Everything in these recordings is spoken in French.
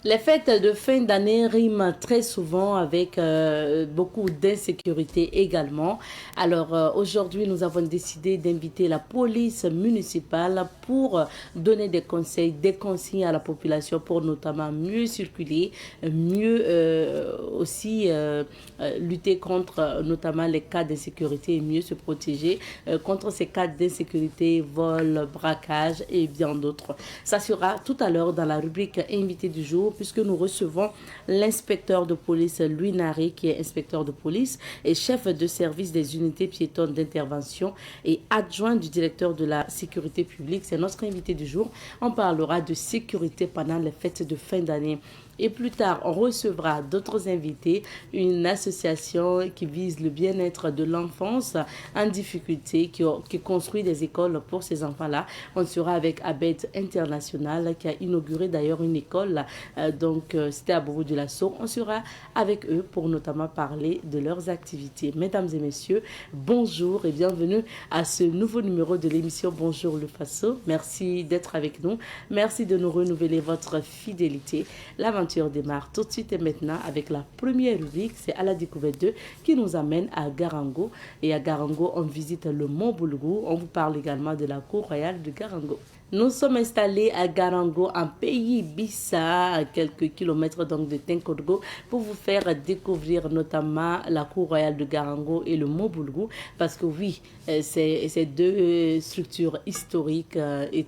Les fêtes de fin d'année riment très souvent avec beaucoup d'insécurité également. Alors aujourd'hui, nous avons décidé d'inviter la police municipale pour donner des conseils, des consignes à la population pour notamment mieux circuler, mieux aussi lutter contre notamment les cas d'insécurité et mieux se protéger contre ces cas d'insécurité, vol, braquage et bien d'autres. Ça sera tout à l'heure dans la rubrique invité du jour puisque nous recevons l'inspecteur de police Louis Naré qui est inspecteur de police et chef de service des unités piétonnes d'intervention et adjoint du directeur de la sécurité publique. C'est notre invité du jour. On parlera de sécurité pendant les fêtes de fin d'année. Et plus tard, on recevra d'autres invités, une association qui vise le bien-être de l'enfance en difficulté, qui construit des écoles pour ces enfants-là. On sera avec Abed International, qui a inauguré d'ailleurs une école, c'était à Bourou de Lasso. On sera avec eux pour notamment parler de leurs activités. Mesdames et messieurs, bonjour et bienvenue à ce nouveau numéro de l'émission Bonjour le Faso. Merci d'être avec nous. Merci de nous renouveler votre fidélité. L'aventure démarre tout de suite et maintenant avec la première rubrique, c'est à la découverte 2 qui nous amène à Garango. Et à Garango, on visite le Mont Boulgou. On vous parle également de la cour royale de Garango. Nous sommes installés à Garango, en pays Bissa, à quelques kilomètres donc de Tinkodgo, pour vous faire découvrir notamment la cour royale de Garango et le Mont Boulgou, parce que oui, c'est deux structures historiques et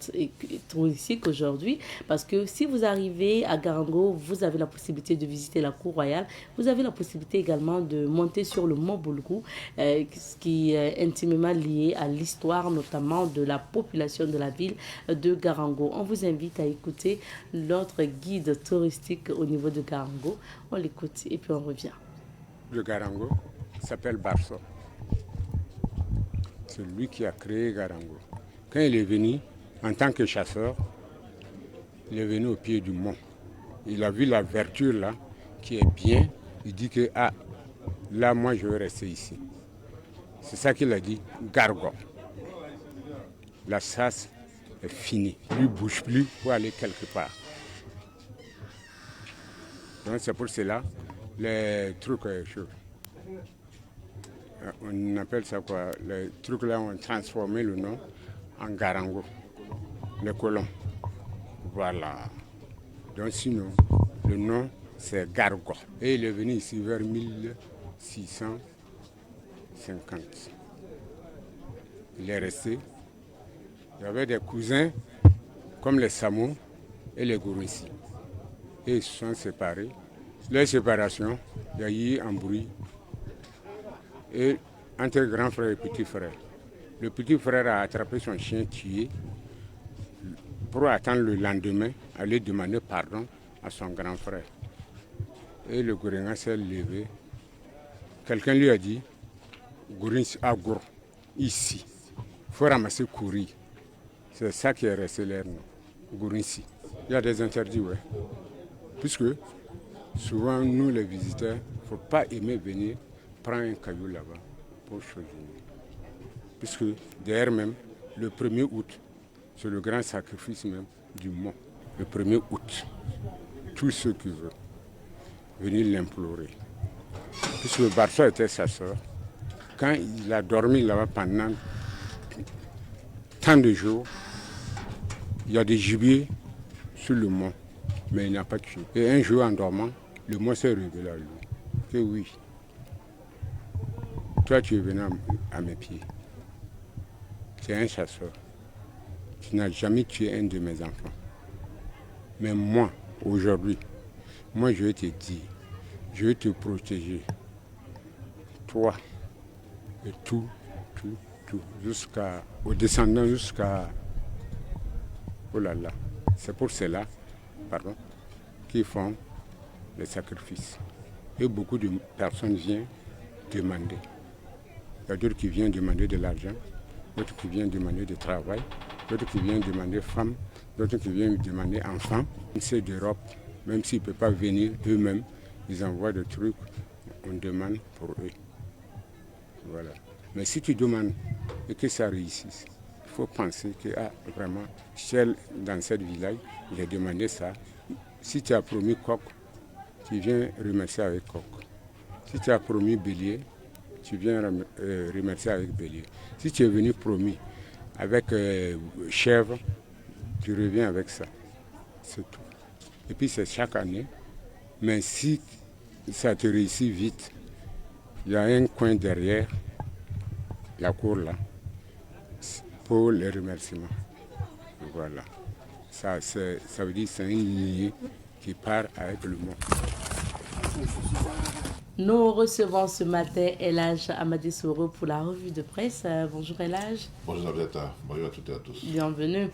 touristiques aujourd'hui, parce que si vous arrivez à Garango, vous avez la possibilité de visiter la cour royale, vous avez la possibilité également de monter sur le Mont Boulgou, ce qui est intimement lié à l'histoire notamment de la population de la ville de Garango. On vous invite à écouter notre guide touristique au niveau de Garango. On l'écoute et puis on revient. Le Garango s'appelle Barso. C'est lui qui a créé Garango. Quand il est venu en tant que chasseur, il est venu au pied du mont. Il a vu la verdure là qui est bien. Il dit que là moi je vais rester ici. C'est ça qu'il a dit, Gargo. La chasse est fini. Lui ne bouge plus pour aller quelque part. Donc c'est pour cela, les trucs, on appelle ça quoi, les trucs là ont transformé le nom en Garango, les colons. Voilà. Donc sinon, le nom c'est Gargo. Et il est venu ici vers 1650. Il est resté. Il y avait des cousins comme les Samo et les Gourissi. Et ils se sont séparés. Leur séparation, il y a eu un bruit et entre grand frère et petit frère. Le petit frère a attrapé son chien tué pour attendre le lendemain, aller demander pardon à son grand frère. Et le Gouringa s'est levé. Quelqu'un lui a dit, Gourinsi Agour, ici, il faut ramasser courir. C'est ça qui est resté leur nom, Gourinsi. Il y a des interdits, ouais. Puisque souvent, nous les visiteurs, il ne faut pas aimer venir prendre un caillou là-bas pour choisir. Puisque d'ailleurs même, le 1er août, c'est le grand sacrifice même du mont. Le 1er août, tous ceux qui veulent venir l'implorer. Puisque Barso était sa soeur, quand il a dormi là-bas pendant tant de jours, il y a des gibiers sur le mont, mais il n'a pas tué. Et un jour en dormant, le mont s'est révélé à lui. Que oui, toi tu es venu à mes pieds. Tu es un chasseur. Tu n'as jamais tué un de mes enfants. Mais moi, aujourd'hui, moi je vais te dire, je vais te protéger. Toi, et tout, jusqu'aux descendants, jusqu'à... Oh là là, c'est pour cela, qu'ils font les sacrifices. Et beaucoup de personnes viennent demander. Il y a d'autres qui viennent demander de l'argent, d'autres qui viennent demander du travail, d'autres qui viennent demander femmes, d'autres qui viennent demander enfants. C'est d'Europe, même s'ils ne peuvent pas venir eux-mêmes, ils envoient des trucs, on demande pour eux. Voilà. Mais si tu demandes et que ça réussisse, il faut penser que vraiment, dans cette village, j'ai demandé ça Si tu as promis coq, tu viens remercier avec coq. Si tu as promis bélier, tu viens remercier avec bélier. Si tu es venu promis avec chèvre, tu reviens avec ça. C'est tout. Et puis c'est chaque année. Mais si ça te réussit vite, il y a un coin derrière la cour là pour les remerciements. Voilà. Ça veut dire que c'est une lignée qui part avec le monde. Nous recevons ce matin Elhadj Amadé Soro pour la revue de presse. Bonjour Elhadj. Bonjour Zabiata, bonjour à toutes et à tous. Bienvenue.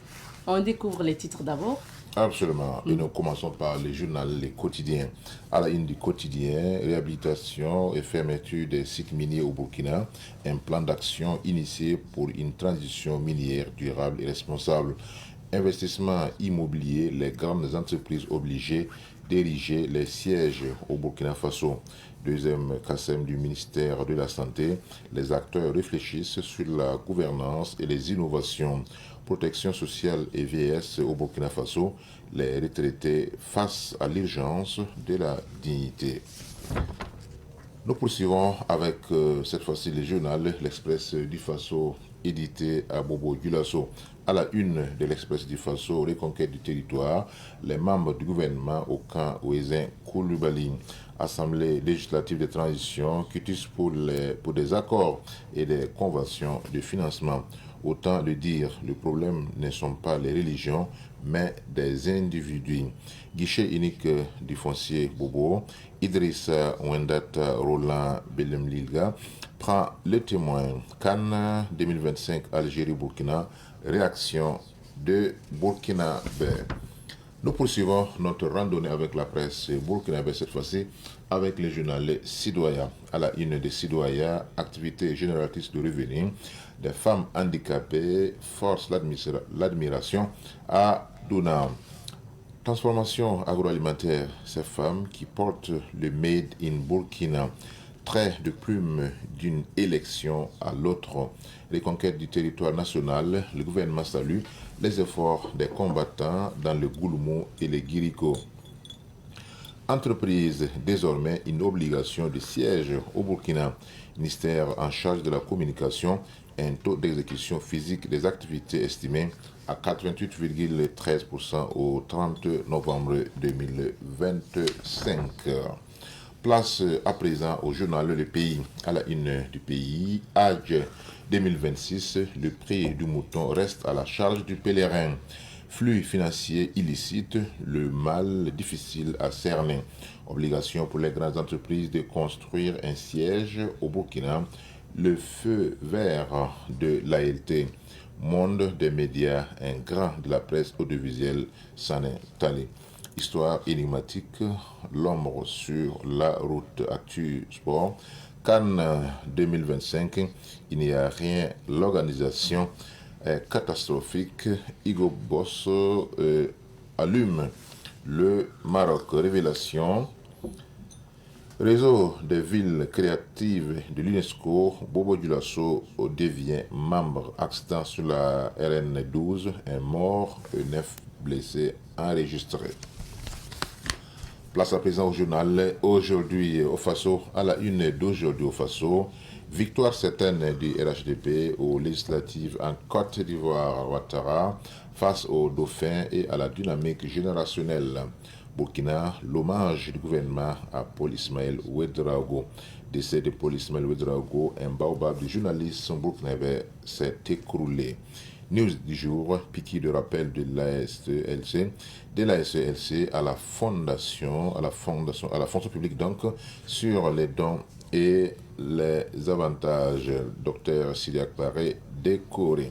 On découvre les titres d'abord. Absolument. Et nous commençons par les journaux, les quotidiens. À la une du quotidien, réhabilitation et fermeture des sites miniers au Burkina. Un plan d'action initié pour une transition minière durable et responsable. Investissement immobilier, les grandes entreprises obligées d'ériger les sièges au Burkina Faso. Deuxième QASEM du ministère de la Santé, les acteurs réfléchissent sur la gouvernance et les innovations. Protection sociale et vieillesse au Burkina Faso, les retraités face à l'urgence de la dignité. Nous poursuivons avec cette fois-ci le journal L'Express du Faso, édité à Bobo Dioulasso. À la une de l'Express du Faso, reconquête du territoire, les membres du gouvernement au camp Ouézin Koulibaly. Assemblée législative de transition, quitus pour des accords et des conventions de financement. Autant le dire, le problème ne sont pas les religions, mais des individus. Guichet unique du foncier Bobo, Idrissa Ouendata Roland Belemlilga prend le témoin. Cannes 2025 Algérie-Burkina, réaction de Burkinabé. Nous poursuivons notre randonnée avec la presse burkinabé cette fois-ci avec le journal Sidoya. À la une de Sidoya, activité génératrice de revenus des femmes handicapées force l'admiration à Douna. Transformation agroalimentaire, ces femmes qui portent le Made in Burkina. Trait de plume d'une élection à l'autre. Les conquêtes du territoire national, le gouvernement salue les efforts des combattants dans le Gouloumou et les Guiricos. Entreprise, désormais une obligation de siège au Burkina. Ministère en charge de la communication, un taux d'exécution physique des activités estimé à 88,13% au 30 novembre 2025. Place à présent au journal Le Pays. À la une du Pays, Hajj 2026, le prix du mouton reste à la charge du pèlerin. Flux financier illicite, le mal difficile à cerner. Obligation pour les grandes entreprises de construire un siège au Burkina. Le feu vert de l'ALT. Monde des médias, un grand de la presse audiovisuelle s'en est allé. Histoire énigmatique, l'ombre sur la route Actu Sport. Cannes 2025, il n'y a rien, l'organisation est catastrophique. Hugo Boss allume le Maroc. Révélation. Réseau des villes créatives de l'UNESCO, Bobo Dioulasso devient membre. Accident sur la RN12, un mort et 9 blessés enregistrés. Place à présent au journal Aujourd'hui au Faso, à la une d'Aujourd'hui au Faso. Victoire certaine du RHDP aux législatives en Côte d'Ivoire, Ouattara, face aux dauphins et à la dynamique générationnelle. Burkina, l'hommage du gouvernement à Paul Ismaël Ouedraogo. Décès de Paul Ismaël Ouedraogo, un baobab du journalisme burkinabé s'est écroulé. News du jour, piqûre de rappel de l'ASELC, à la fonction publique donc, sur les dons et les avantages. Docteur Sidiak Paré décoré.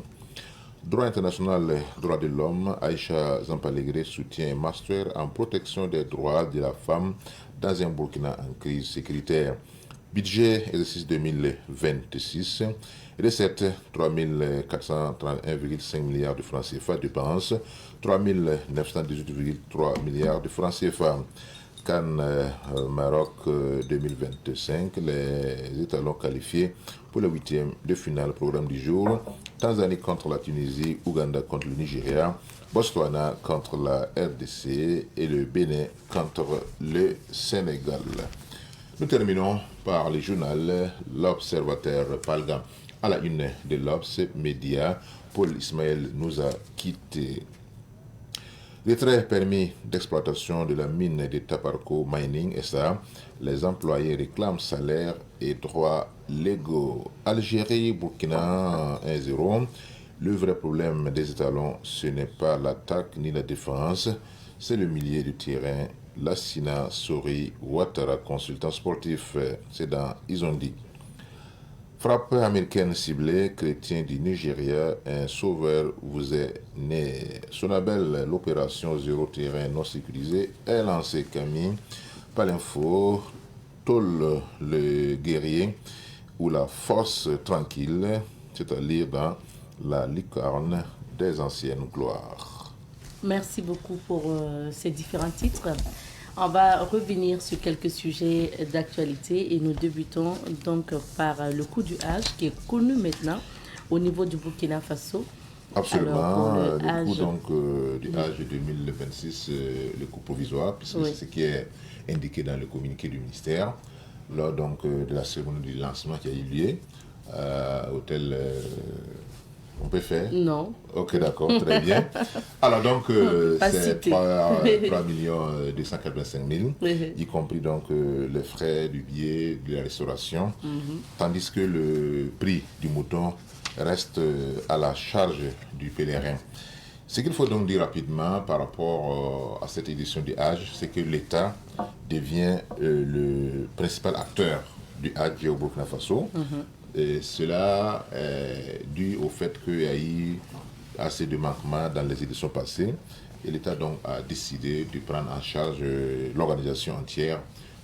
Droit international, droits de l'homme, Aïcha Zampalegré soutient un master en protection des droits de la femme dans un Burkina en crise sécuritaire. Budget exercice 2026, recettes 3431,5 milliards de francs CFA, dépenses 3918,3 milliards de francs CFA. CAN Maroc 2025, les étalons qualifiés pour le 8e de finale. Programme du jour: Tanzanie contre la Tunisie, Ouganda contre le Nigeria, Botswana contre la RDC et le Bénin contre le Sénégal. Nous terminons par le journal L'Observateur Palga. À la une de l'Obs Média, Paul Ismaël nous a quittés. Retrait permis d'exploitation de la mine de Taparco Mining SA, les employés réclament salaire et droits légaux. Algérie, Burkina 1-0. Le vrai problème des étalons, ce n'est pas l'attaque ni la défense, c'est le milieu de terrain. Lassina Sori Ouattara, consultant sportif, c'est dans Izondi. Frappe américaine ciblée, chrétien du Nigeria, un sauveur vous est né. Sonabel, l'opération zéro terrain non sécurisé est lancée. Camille, pas l'info, Tol le guerrier ou la force tranquille, c'est-à-dire dans la licorne des anciennes gloires. Merci beaucoup pour ces différents titres. On va revenir sur quelques sujets d'actualité et nous débutons donc par le coup du Hajj qui est connu maintenant au niveau du Burkina Faso. Absolument, le coup donc, du Hajj 2026, le coup provisoire, puisque c'est ce qui est indiqué dans le communiqué du ministère lors donc, de la cérémonie du lancement qui a eu lieu hôtel. On peut faire? Non. Ok, d'accord, très bien. Alors donc, c'est 3 285 000, y compris donc les frais du billet, de la restauration, tandis que le prix du mouton reste à la charge du pèlerin. Ce qu'il faut donc dire rapidement par rapport à cette édition du Hajj, c'est que l'État devient le principal acteur du Hajj au Burkina Faso. Et cela est dû au fait qu'il y a eu assez de manquements dans les éditions passées. Et l'État donc a décidé de prendre en charge l'organisation entière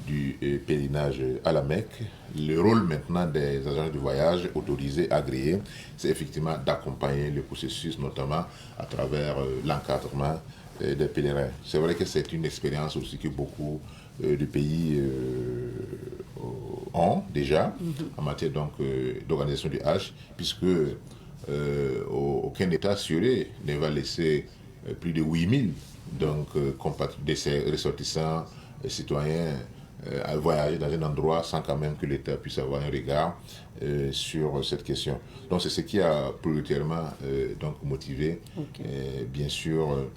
du pèlerinage à la Mecque. Le rôle maintenant des agents de voyage autorisés, agréés, c'est effectivement d'accompagner le processus, notamment à travers l'encadrement des pèlerins. C'est vrai que c'est une expérience aussi que beaucoup de pays ont déjà en matière donc d'organisation du Hajj, puisque aucun État assuré ne va laisser plus de 8000 donc de ses ressortissants citoyens à voyager dans un endroit sans quand même que l'État puisse avoir un regard sur cette question. Donc c'est ce qui a prioritairement donc motivé bien sûr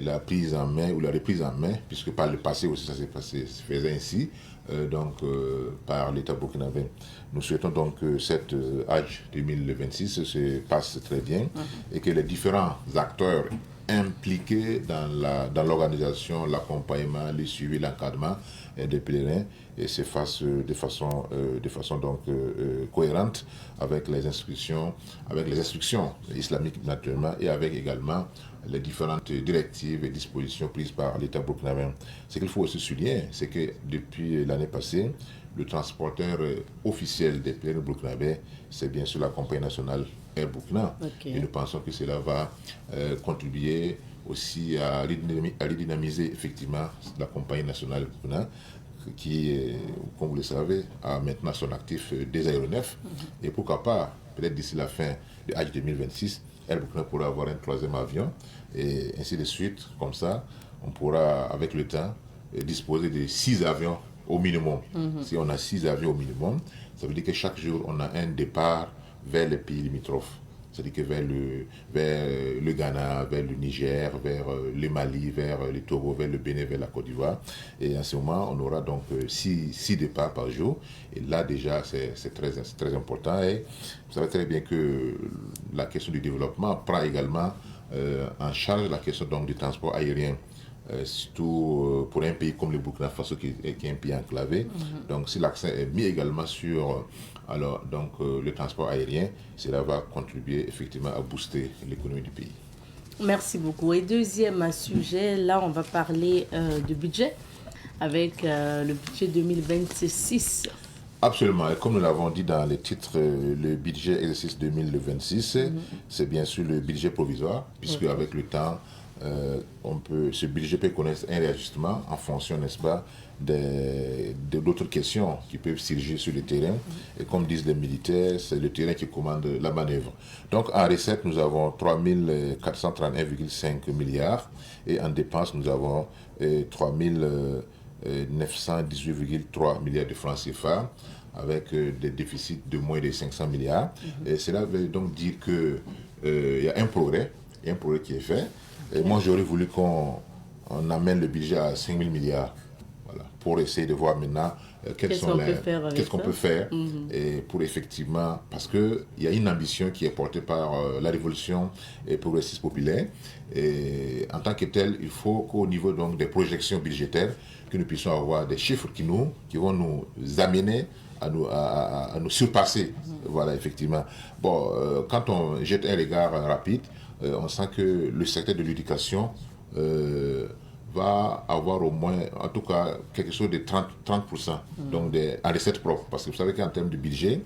la prise en main ou la reprise en main, puisque par le passé aussi ça se faisait ainsi, par l'État burkinabé. Nous souhaitons donc que cette Hajj 2026 se passe très bien et que les différents acteurs impliqués dans l'organisation, l'accompagnement, le suivi, l'encadrement des pèlerins et se fassent de façon donc cohérente avec les instructions islamiques naturellement et avec également les différentes directives et dispositions prises par l'État burkinabé. Ce qu'il faut aussi souligner, c'est que depuis l'année passée, le transporteur officiel des pèlerins burkinabés, c'est bien sûr la compagnie nationale Air Burkina. Et nous pensons que cela va contribuer aussi à redynamiser effectivement la compagnie nationale Burkina, qui, comme vous le savez, a maintenant son actif des aéronefs. Et pourquoi pas, peut-être d'ici la fin de Hajj 2026, Air Burkina pourra avoir un 3e avion, et ainsi de suite. Comme ça, on pourra, avec le temps, disposer de 6 avions au minimum. Si on a 6 avions au minimum, ça veut dire que chaque jour, on a un départ vers les pays limitrophes. C'est-à-dire que vers le Ghana, vers le Niger, vers le Mali, vers le Togo, vers le Bénin, vers la Côte d'Ivoire. Et en ce moment, on aura donc 6 départs par jour. Et là, déjà, c'est très important. Et vous savez très bien que la question du développement prend également en charge la question donc, du transport aérien. Surtout pour un pays comme le Burkina Faso qui est un pays enclavé. Donc si l'accent est mis également sur le transport aérien, cela va contribuer effectivement à booster l'économie du pays. Merci beaucoup. Et deuxième sujet, là on va parler du budget avec le budget 2026. Absolument. Et comme nous l'avons dit dans les titres, le budget exercice 2026, c'est bien sûr le budget provisoire, puisque avec le temps, ce budget peut connaître un réajustement en fonction, n'est-ce pas, d'autres questions qui peuvent surgir sur le terrain. Et comme disent les militaires, c'est le terrain qui commande la manœuvre. Donc en recette, nous avons 3 431,5 milliards et en dépenses, nous avons 3 918,3 milliards de francs CFA avec des déficits de moins de 500 milliards. Et cela veut donc dire qu'il y a un progrès qui est fait. Et moi, j'aurais voulu qu'on amène le budget à 5 000 milliards. Voilà, pour essayer de voir maintenant qu'est-ce qu'on peut faire et pour effectivement, parce qu'il y a une ambition qui est portée par la révolution progressiste populaire. Et en tant que tel, il faut qu'au niveau donc, des projections budgétaires, que nous puissions avoir des chiffres qui vont nous amener à nous surpasser. Voilà, effectivement. Bon, quand on jette un regard rapide, on sent que le secteur de l'éducation va avoir au moins, en tout cas, quelque chose de 30% donc en recettes propres. Parce que vous savez qu'en termes de budget,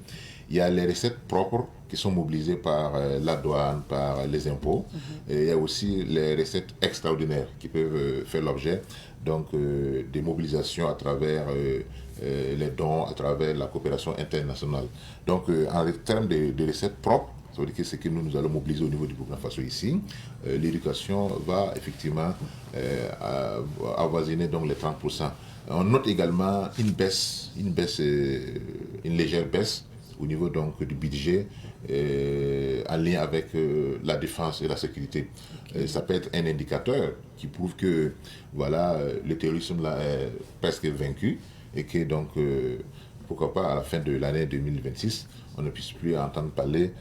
il y a les recettes propres qui sont mobilisées par la douane, par les impôts. Et il y a aussi les recettes extraordinaires qui peuvent faire l'objet donc, des mobilisations à travers les dons, à travers la coopération internationale. Donc, en termes de recettes propres, ça veut dire que ce que nous allons mobiliser au niveau du Burkina Faso ici, l'éducation va effectivement avoisiner donc les 30%. On note également une légère baisse au niveau donc du budget en lien avec la défense et la sécurité. Ça peut être un indicateur qui prouve que voilà, le terrorisme là est presque vaincu et que donc pourquoi pas à la fin de l'année 2026 on ne puisse plus entendre parler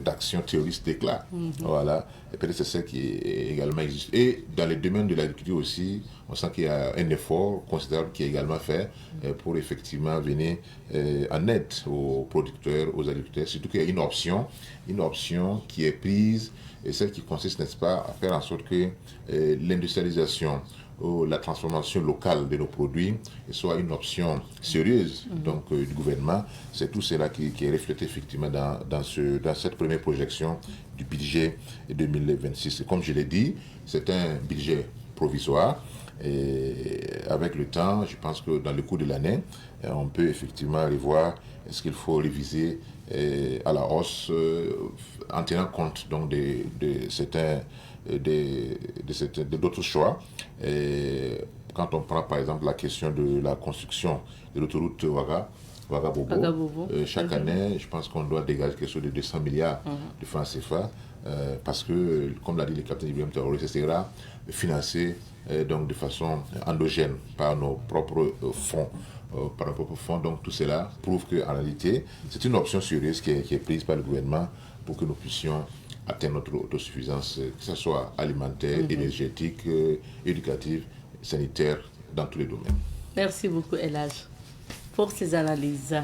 d'actions terroristes d'éclat. Voilà. Et peut-être c'est ça qui également existe. Et dans le domaine de l'agriculture aussi, on sent qu'il y a un effort considérable qui est également fait pour effectivement venir en aide aux producteurs, aux agriculteurs. Surtout qu'il y a une option qui est prise, et celle qui consiste, n'est-ce pas, à faire en sorte que l'industrialisation ou la transformation locale de nos produits soit une option sérieuse donc, du gouvernement. C'est tout cela qui est reflété effectivement dans cette première projection du budget 2026. Et comme je l'ai dit, c'est un budget provisoire. Et avec le temps, je pense que dans le cours de l'année, on peut effectivement revoir est-ce qu'il faut réviser à la hausse en tenant compte donc, d'autres choix. Et quand on prend par exemple la question de la construction de l'autoroute Ouagabougou, chaque année, je pense qu'on doit dégager quelque chose de 200 milliards de francs CFA parce que, comme l'a dit le capitaine Ibrahim Traoré, ce sera financé donc de façon endogène par nos propres fonds. Donc tout cela prouve qu'en réalité, c'est une option sérieuse qui est prise par le gouvernement pour que nous puissions atteindre notre autosuffisance, que ce soit alimentaire, énergétique, éducative, sanitaire, dans tous les domaines. Merci beaucoup, Elhadj, pour ces analyses.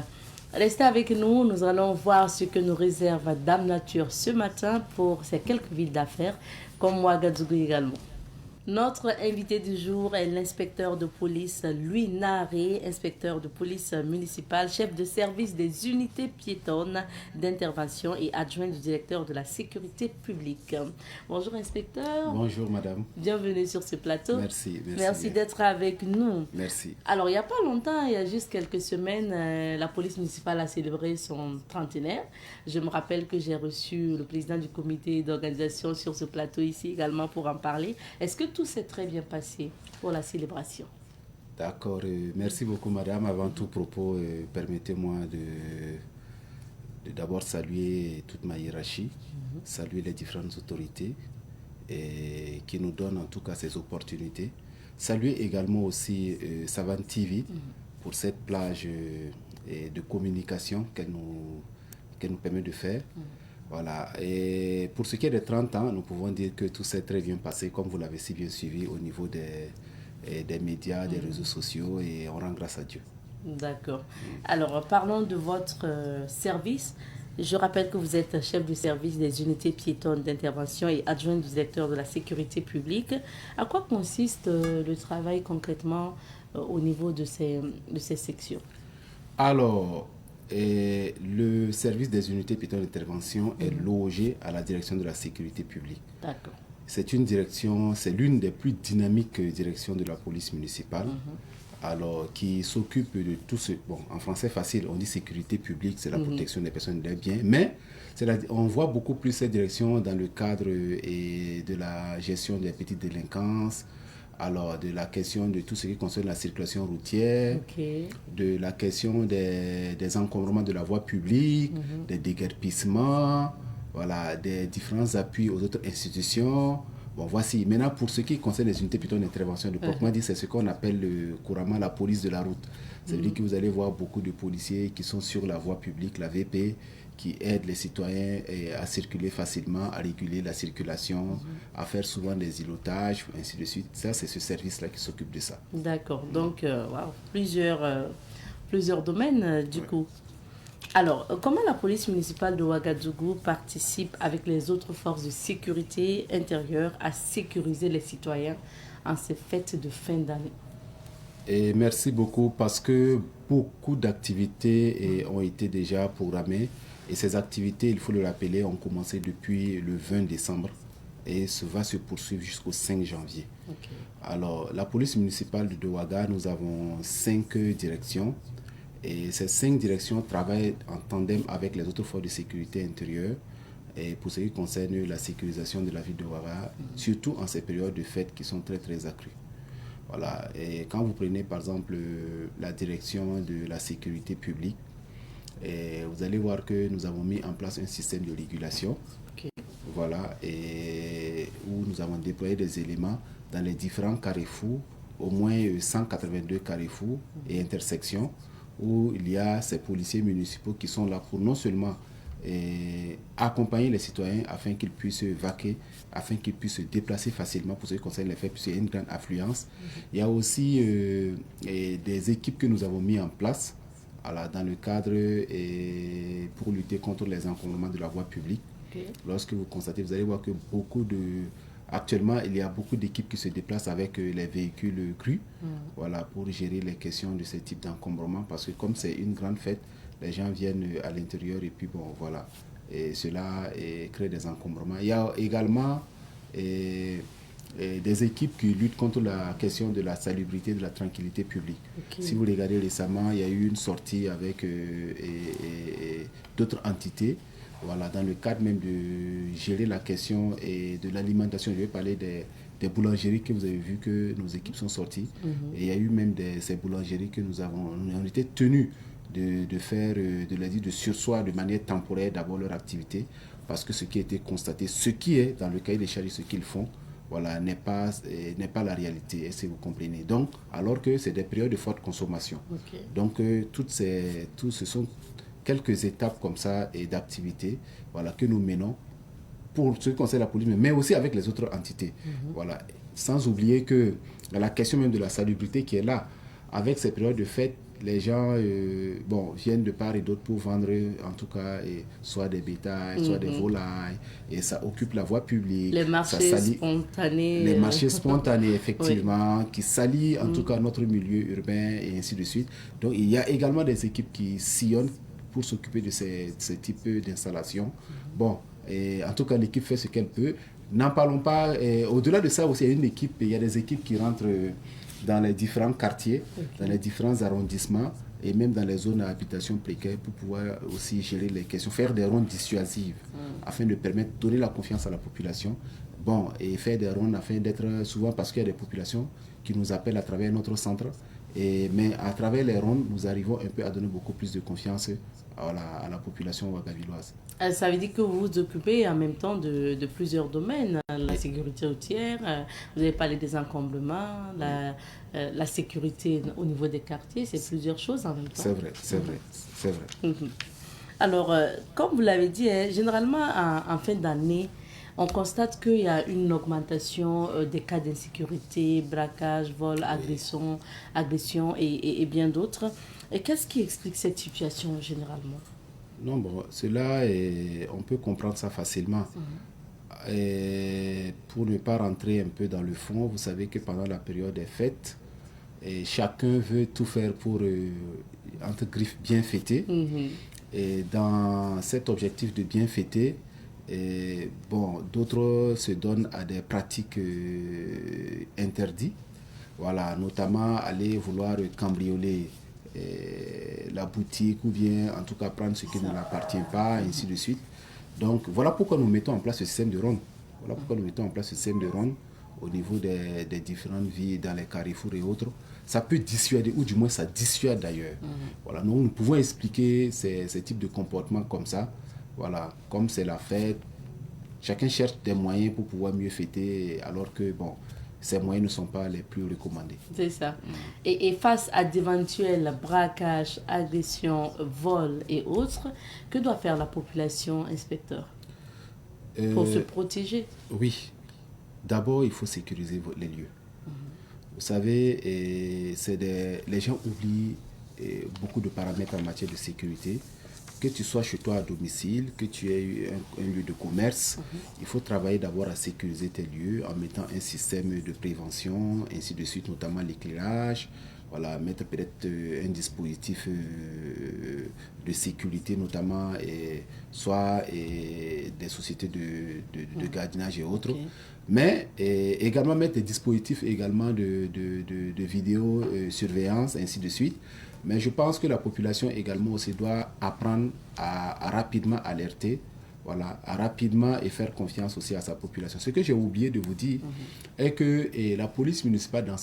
Restez avec nous, nous allons voir ce que nous réserve Dame Nature ce matin pour ces quelques villes d'affaires, comme Ouagadougou également. Notre invité du jour est l'inspecteur de police Louis Naré, inspecteur de police municipale, chef de service des unités piétonnes d'intervention et adjoint du directeur de la sécurité publique. Bonjour inspecteur. Bonjour madame. Bienvenue sur ce plateau. Merci d'être avec nous. Merci. Alors il n'y a pas longtemps, il y a juste quelques semaines, la police municipale a célébré son trentenaire. Je me rappelle que j'ai reçu le président du comité d'organisation sur ce plateau ici également pour en parler. Est-ce que tout s'est très bien passé pour la célébration? D'accord, merci beaucoup madame. Avant tout propos, permettez-moi de d'abord saluer toute ma hiérarchie, saluer les différentes autorités qui nous donnent en tout cas ces opportunités. Saluer également aussi Savane TV pour cette plage de communication qu'elle nous permet de faire. Voilà. Et pour ce qui est des 30 ans, nous pouvons dire que tout s'est très bien passé, comme vous l'avez si bien suivi au niveau des médias, des réseaux sociaux, et on rend grâce à Dieu. D'accord. Alors, parlons de votre service. Je rappelle que vous êtes chef du service des unités piétonnes d'intervention et adjoint du directeur de la sécurité publique. À quoi consiste le travail concrètement au niveau de ces sections? Alors, le service des unités piétonnes d'intervention est logé à la direction de la sécurité publique. D'accord. c'est une direction, c'est l'une des plus dynamiques directions de la police municipale. Alors, qui s'occupe de tout ce... Bon, en français facile, on dit sécurité publique, c'est la protection des personnes et des biens, mais on voit beaucoup plus cette direction dans le cadre de la gestion des petites délinquances, alors de la question de tout ce qui concerne la circulation routière, de la question des encombrements de la voie publique, des déguerpissements, voilà, des différents appuis aux autres institutions. Bon, voici. Maintenant, pour ce qui concerne les unités plutôt d'intervention, de proprement dit, c'est ce qu'on appelle couramment la police de la route. Ça veut dire que vous allez voir beaucoup de policiers qui sont sur la voie publique, la VP, qui aident les citoyens à circuler facilement, à réguler la circulation, à faire souvent des îlotages, ainsi de suite. Ça, c'est ce service-là qui s'occupe de ça. D'accord. Donc, plusieurs domaines, du coup. Alors, comment la police municipale de Ouagadougou participe avec les autres forces de sécurité intérieure à sécuriser les citoyens en ces fêtes de fin d'année? Et merci beaucoup parce que beaucoup d'activités ont été déjà programmées. Et ces activités, il faut le rappeler, ont commencé depuis le 20 décembre et va se poursuivre jusqu'au 5 janvier. Alors, la police municipale de Ouaga, nous avons 5 directions. Et ces 5 directions travaillent en tandem avec les autres forces de sécurité intérieure et pour ce qui concerne la sécurisation de la ville de Ouaga, surtout en ces périodes de fêtes qui sont très très accrues. Voilà. Et quand vous prenez par exemple la direction de la sécurité publique, vous allez voir que nous avons mis en place un système de régulation. Voilà, et où nous avons déployé des éléments dans les différents carrefours, au moins 182 carrefours et intersections, où il y a ces policiers municipaux qui sont là pour non seulement accompagner les citoyens afin qu'ils puissent vaquer, afin qu'ils puissent se déplacer facilement pour ce qui concerne les faits, puisqu'il y a une grande affluence. Il y a aussi des équipes que nous avons mis en place dans le cadre pour lutter contre les encombrements de la voie publique. Lorsque vous constatez, vous allez voir que actuellement, il y a beaucoup d'équipes qui se déplacent avec les véhicules crus, voilà, pour gérer les questions de ce type d'encombrement, parce que comme c'est une grande fête, les gens viennent à l'intérieur et puis bon, voilà, et cela crée des encombrements. Il y a également des équipes qui luttent contre la question de la salubrité, de la tranquillité publique. Si vous regardez récemment, il y a eu une sortie avec d'autres entités. Voilà, dans le cadre même de gérer la question et de l'alimentation. Je vais parler des boulangeries que vous avez vu que nos équipes sont sorties. Et il y a eu même ces boulangeries que nous avons été tenus de faire de sursoir de manière temporaire d'abord leur activité, parce que ce qui a été constaté, ce qui est dans le cahier des charges, ce qu'ils font, voilà, n'est pas la réalité, si vous comprenez. Donc, alors que c'est des périodes de forte consommation. Donc, ce sont quelques étapes comme ça et d'activités, voilà, que nous menons pour ce qui concerne la police, mais aussi avec les autres entités. Voilà. Sans oublier que la question même de la salubrité qui est là, avec ces périodes de fête, les gens viennent de part et d'autre pour vendre, en tout cas, soit des bétails, soit des volailles, et ça occupe la voie publique. Les marchés spontanés. Les marchés spontanés, effectivement, qui salissent en tout cas notre milieu urbain et ainsi de suite. Donc, il y a également des équipes qui sillonnent pour s'occuper de ces types d'installations. Bon, en tout cas, l'équipe fait ce qu'elle peut. N'en parlons pas. Au-delà de ça aussi, il y a des équipes qui rentrent dans les différents quartiers, dans les différents arrondissements et même dans les zones à habitation précaire pour pouvoir aussi gérer les questions, faire des rondes dissuasives afin de permettre de donner la confiance à la population. Bon, et faire des rondes afin d'être souvent, parce qu'il y a des populations qui nous appellent à travers notre centre. Mais à travers les rondes, nous arrivons un peu à donner beaucoup plus de confiance à la population ouagavilloise. Ça veut dire que vous vous occupez en même temps de plusieurs domaines. La sécurité routière, vous avez parlé des encombrements, la sécurité au niveau des quartiers, c'est plusieurs choses en même temps. C'est vrai. Alors, comme vous l'avez dit, généralement en fin d'année, on constate qu'il y a une augmentation des cas d'insécurité, braquage, vol, agression et bien d'autres. Et qu'est-ce qui explique cette situation généralement? Non, bon, cela, on peut comprendre ça facilement. Et pour ne pas rentrer un peu dans le fond, vous savez que pendant la période des fêtes, chacun veut tout faire pour, entre griffes, bien fêter. Et dans cet objectif de bien fêter, Et bon, d'autres se donnent à des pratiques interdites. Voilà, notamment aller vouloir cambrioler la boutique ou bien en tout cas prendre ce qui ne l'appartient pas, ainsi de suite. Donc voilà pourquoi nous mettons en place ce système de ronde. Voilà pourquoi nous mettons en place ce système de ronde au niveau des différentes villes, dans les carrefours et autres. Ça peut dissuader, ou du moins ça dissuade d'ailleurs. Voilà, nous pouvons expliquer ces types de comportements comme ça. Voilà, comme c'est la fête, chacun cherche des moyens pour pouvoir mieux fêter, alors que bon, ces moyens ne sont pas les plus recommandés. C'est ça. Et face à d'éventuels braquages, agressions, vols et autres, que doit faire la population, inspecteur, pour se protéger? Oui. D'abord, il faut sécuriser les lieux. Vous savez, les gens oublient beaucoup de paramètres en matière de sécurité. Que tu sois chez toi à domicile, que tu aies un lieu de commerce, il faut travailler d'abord à sécuriser tes lieux en mettant un système de prévention, ainsi de suite, notamment l'éclairage. Voilà, mettre peut-être un dispositif de sécurité, notamment soit des sociétés de gardiennage et autres. Okay. Mais également mettre des dispositifs également de vidéosurveillance, ainsi de suite. Mais je pense que la population également aussi doit apprendre à rapidement alerter, voilà, à rapidement et faire confiance aussi à sa population. Ce que j'ai oublié de vous dire est que la police municipale, dans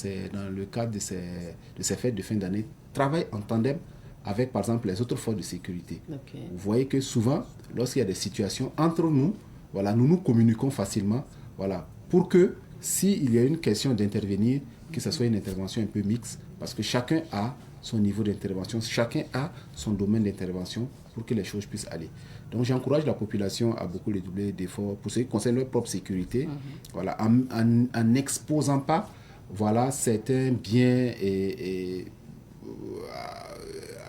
le cadre de ces fêtes de fin d'année, travaille en tandem avec, par exemple, les autres forces de sécurité. Okay. Vous voyez que souvent, lorsqu'il y a des situations entre nous, voilà, nous communiquons facilement, voilà, pour que s'il y a une question d'intervenir, que ce soit une intervention un peu mixte, parce que chacun a son niveau d'intervention, chacun a son domaine d'intervention pour que les choses puissent aller. Donc j'encourage la population à beaucoup redoubler d'efforts pour ce qui concerne leur propre sécurité, voilà, en n'exposant pas, voilà, certains biens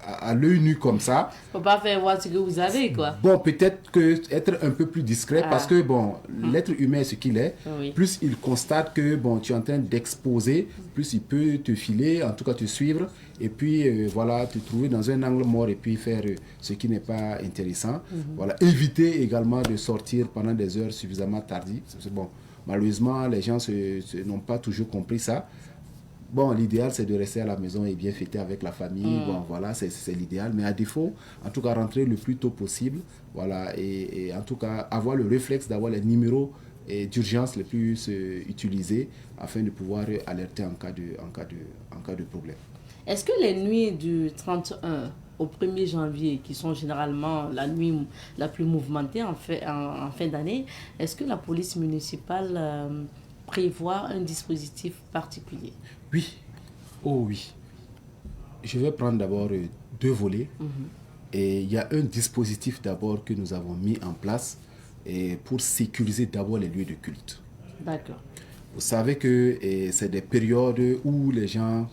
à l'œil nu comme ça. Faut pas faire voir ce que vous avez, quoi. Bon, peut-être que être un peu plus discret, parce que bon, l'être humain est ce qu'il est. Oui. Plus il constate que bon, tu es en train d'exposer, plus il peut te filer, en tout cas te suivre, et puis voilà, te trouver dans un angle mort et puis faire ce qui n'est pas intéressant. Voilà, éviter également de sortir pendant des heures suffisamment tardives. Bon, malheureusement, les gens n'ont pas toujours compris ça. Bon, l'idéal, c'est de rester à la maison et bien fêter avec la famille. Bon, voilà, c'est l'idéal. Mais à défaut, en tout cas, rentrer le plus tôt possible. Voilà, et en tout cas, avoir le réflexe d'avoir les numéros d'urgence les plus utilisés afin de pouvoir alerter en cas de problème. Est-ce que les nuits du 31 au 1er janvier, qui sont généralement la nuit la plus mouvementée en fin d'année, est-ce que la police municipale prévoit un dispositif particulier? Oui. Oh oui. Je vais prendre d'abord deux volets. Et il y a un dispositif d'abord que nous avons mis en place pour sécuriser d'abord les lieux de culte. D'accord. Vous savez que c'est des périodes où les gens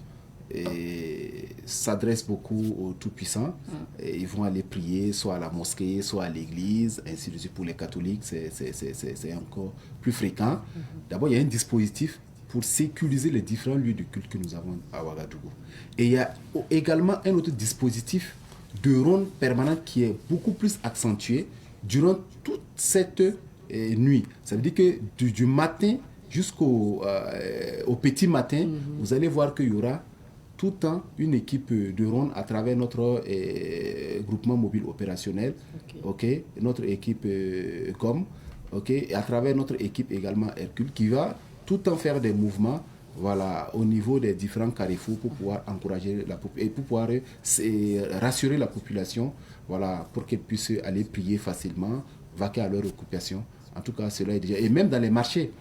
s'adressent beaucoup au Tout-Puissant. Ils vont aller prier soit à la mosquée, soit à l'église, ainsi de suite. Pour les catholiques, c'est encore plus fréquent. D'abord, il y a un dispositif pour sécuriser les différents lieux de culte que nous avons à Ouagadougou. Et il y a également un autre dispositif de ronde permanente qui est beaucoup plus accentué durant toute cette nuit. Ça veut dire que du matin jusqu'au petit matin, vous allez voir qu'il y aura tout le temps une équipe de ronde à travers notre groupement mobile opérationnel, okay, notre équipe COM, et à travers notre équipe également Hercule, qui va tout le temps faire des mouvements, voilà, au niveau des différents carrefours pour pouvoir encourager et pour pouvoir rassurer la population, voilà, pour qu'elle puisse aller prier facilement, vaquer à leur occupation. En tout cas, cela est déjà... Et même dans les marchés,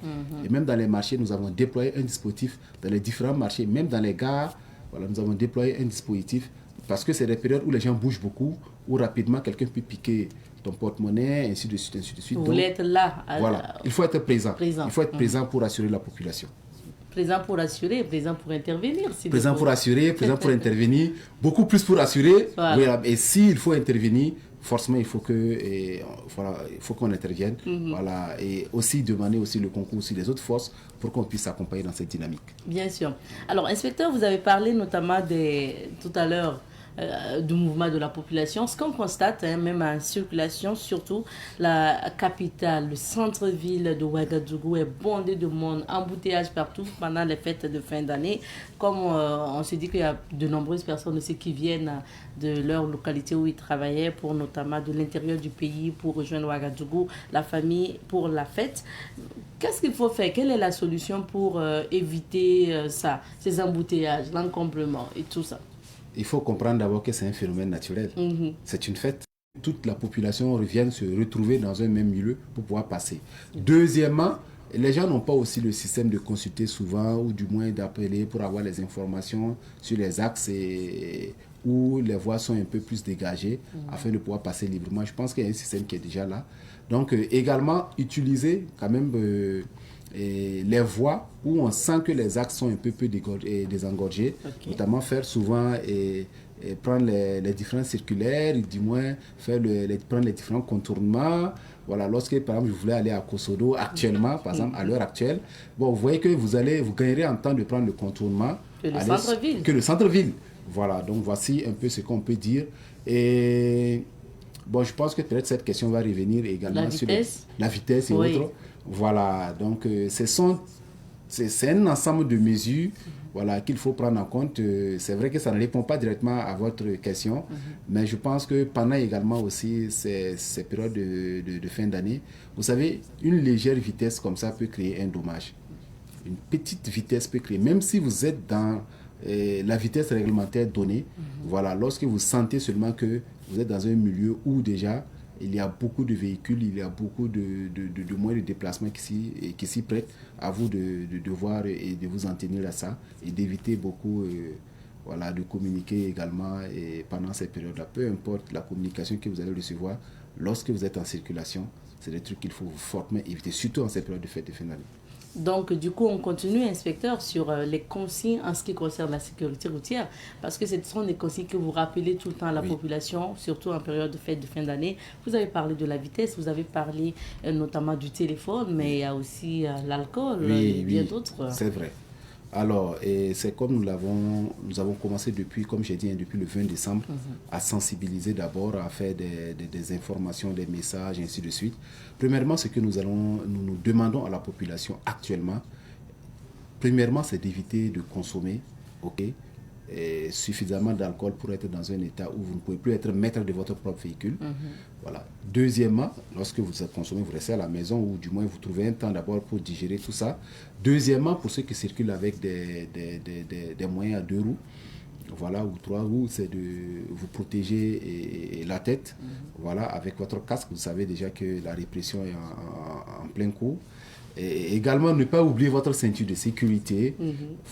nous avons déployé un dispositif dans les différents marchés, même dans les gares. Voilà, nous avons déployé un dispositif parce que c'est des périodes où les gens bougent beaucoup, où rapidement quelqu'un peut piquer ton porte-monnaie, ainsi de suite, ainsi de suite. Vous voulez être là. Voilà, il faut être présent. Il faut être présent pour assurer la population. Présent pour assurer, présent pour intervenir. Présent pour assurer, présent pour intervenir, beaucoup plus pour assurer. Voilà. Et s'il faut intervenir, forcément, il faut qu'on intervienne. Voilà. Et aussi demander aussi le concours aussi des autres forces pour qu'on puisse s'accompagner dans cette dynamique. Bien sûr. Alors, inspecteur, vous avez parlé notamment tout à l'heure du mouvement de la population. Ce qu'on constate, même en circulation, surtout la capitale, le centre-ville de Ouagadougou est bondé de monde, embouteillage partout pendant les fêtes de fin d'année. Comme on se dit qu'il y a de nombreuses personnes aussi qui viennent de leur localité où ils travaillaient, pour notamment de l'intérieur du pays, pour rejoindre Ouagadougou, la famille, pour la fête. Qu'est-ce qu'il faut faire? Quelle est la solution pour éviter ça, ces embouteillages, l'encombrement et tout ça? Il faut comprendre d'abord que c'est un phénomène naturel. C'est une fête. Toute la population revient se retrouver dans un même milieu pour pouvoir passer. Deuxièmement, les gens n'ont pas aussi le système de consulter souvent ou du moins d'appeler pour avoir les informations sur les axes où les voies sont un peu plus dégagées afin de pouvoir passer librement. Je pense qu'il y a un système qui est déjà là. Donc également utiliser quand même les voies où on sent que les axes sont un peu désengorgés, notamment faire souvent prendre les différents circulaires, du moins prendre les différents contournements. Voilà, lorsque par exemple je voulais aller à Kosodo actuellement, par exemple à l'heure actuelle, bon, vous voyez que vous gagnerez en temps de prendre le contournement que le centre-ville. Voilà, donc voici un peu ce qu'on peut dire. Et bon, je pense que peut-être cette question va revenir également sur la vitesse et autres. Voilà, donc c'est un ensemble de mesures voilà, qu'il faut prendre en compte. C'est vrai que ça ne répond pas directement à votre question, mais je pense que pendant également aussi ces périodes de fin d'année, vous savez, une légère vitesse comme ça peut créer un dommage. Une petite vitesse peut créer, même si vous êtes dans la vitesse réglementaire donnée, voilà, lorsque vous sentez seulement que vous êtes dans un milieu où déjà il y a beaucoup de véhicules, il y a beaucoup de moyens de déplacement qui s'y prêtent, à vous de voir et de vous en tenir à ça et d'éviter beaucoup voilà, de communiquer également pendant ces périodes-là. Peu importe la communication que vous allez recevoir lorsque vous êtes en circulation, c'est des trucs qu'il faut fortement éviter, surtout en ces périodes de fête de fin d'année. Donc, du coup, on continue, inspecteur, sur les consignes en ce qui concerne la sécurité routière, parce que ce sont des consignes que vous rappelez tout le temps à la population, surtout en période de fête de fin d'année. Vous avez parlé de la vitesse, vous avez parlé notamment du téléphone, mais il y a aussi l'alcool et bien d'autres. C'est vrai. Alors, c'est comme nous avons commencé depuis, comme j'ai dit, depuis le 20 décembre, à sensibiliser d'abord, à faire des informations, des messages, et ainsi de suite. Premièrement, ce que nous demandons à la population actuellement, premièrement, c'est d'éviter de consommer, suffisamment d'alcool pour être dans un état où vous ne pouvez plus être maître de votre propre véhicule. Voilà. Deuxièmement, lorsque vous consommez, vous restez à la maison ou du moins vous trouvez un temps d'abord pour digérer tout ça. Deuxièmement, pour ceux qui circulent avec des moyens à 2 roues, voilà, ou 3 roues, c'est de vous protéger la tête, voilà, avec votre casque. Vous savez déjà que la répression est en plein cours. Et également, ne pas oublier votre ceinture de sécurité.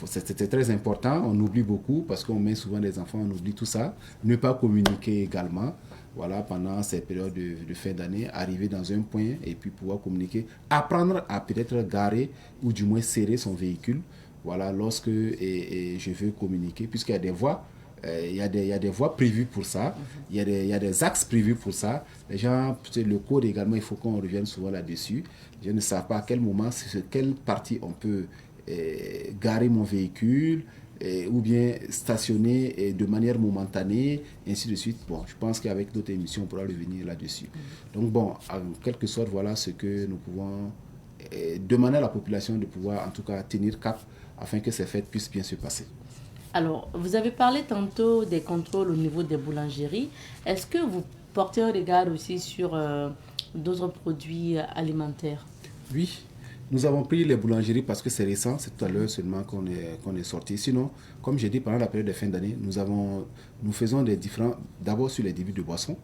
C'est très important. On oublie beaucoup parce qu'on met souvent des enfants, on oublie tout ça. Ne pas communiquer également. Voilà, pendant ces périodes de fin d'année, arriver dans un point et puis pouvoir communiquer. Apprendre à peut-être garer ou du moins serrer son véhicule. Voilà, lorsque je veux communiquer, puisqu'il y a des voies. Il y a des voies prévues pour ça, il y a des axes prévus pour ça. Les gens, le code également, il faut qu'on revienne souvent là-dessus. Je ne sais pas à quel moment, sur quelle partie on peut garer mon véhicule ou bien stationner de manière momentanée, ainsi de suite. Bon, je pense qu'avec d'autres émissions, on pourra revenir là-dessus. Donc bon, en quelque sorte, voilà ce que nous pouvons demander à la population de pouvoir en tout cas tenir cap afin que ces fêtes puissent bien se passer. Alors, vous avez parlé tantôt des contrôles au niveau des boulangeries. Est-ce que vous portez un regard aussi sur d'autres produits alimentaires? Oui, nous avons pris les boulangeries parce que c'est récent, c'est tout à l'heure seulement qu'on est sorti. Sinon, comme j'ai dit, pendant la période de fin d'année, nous faisons des différents, d'abord sur les débits de boissons.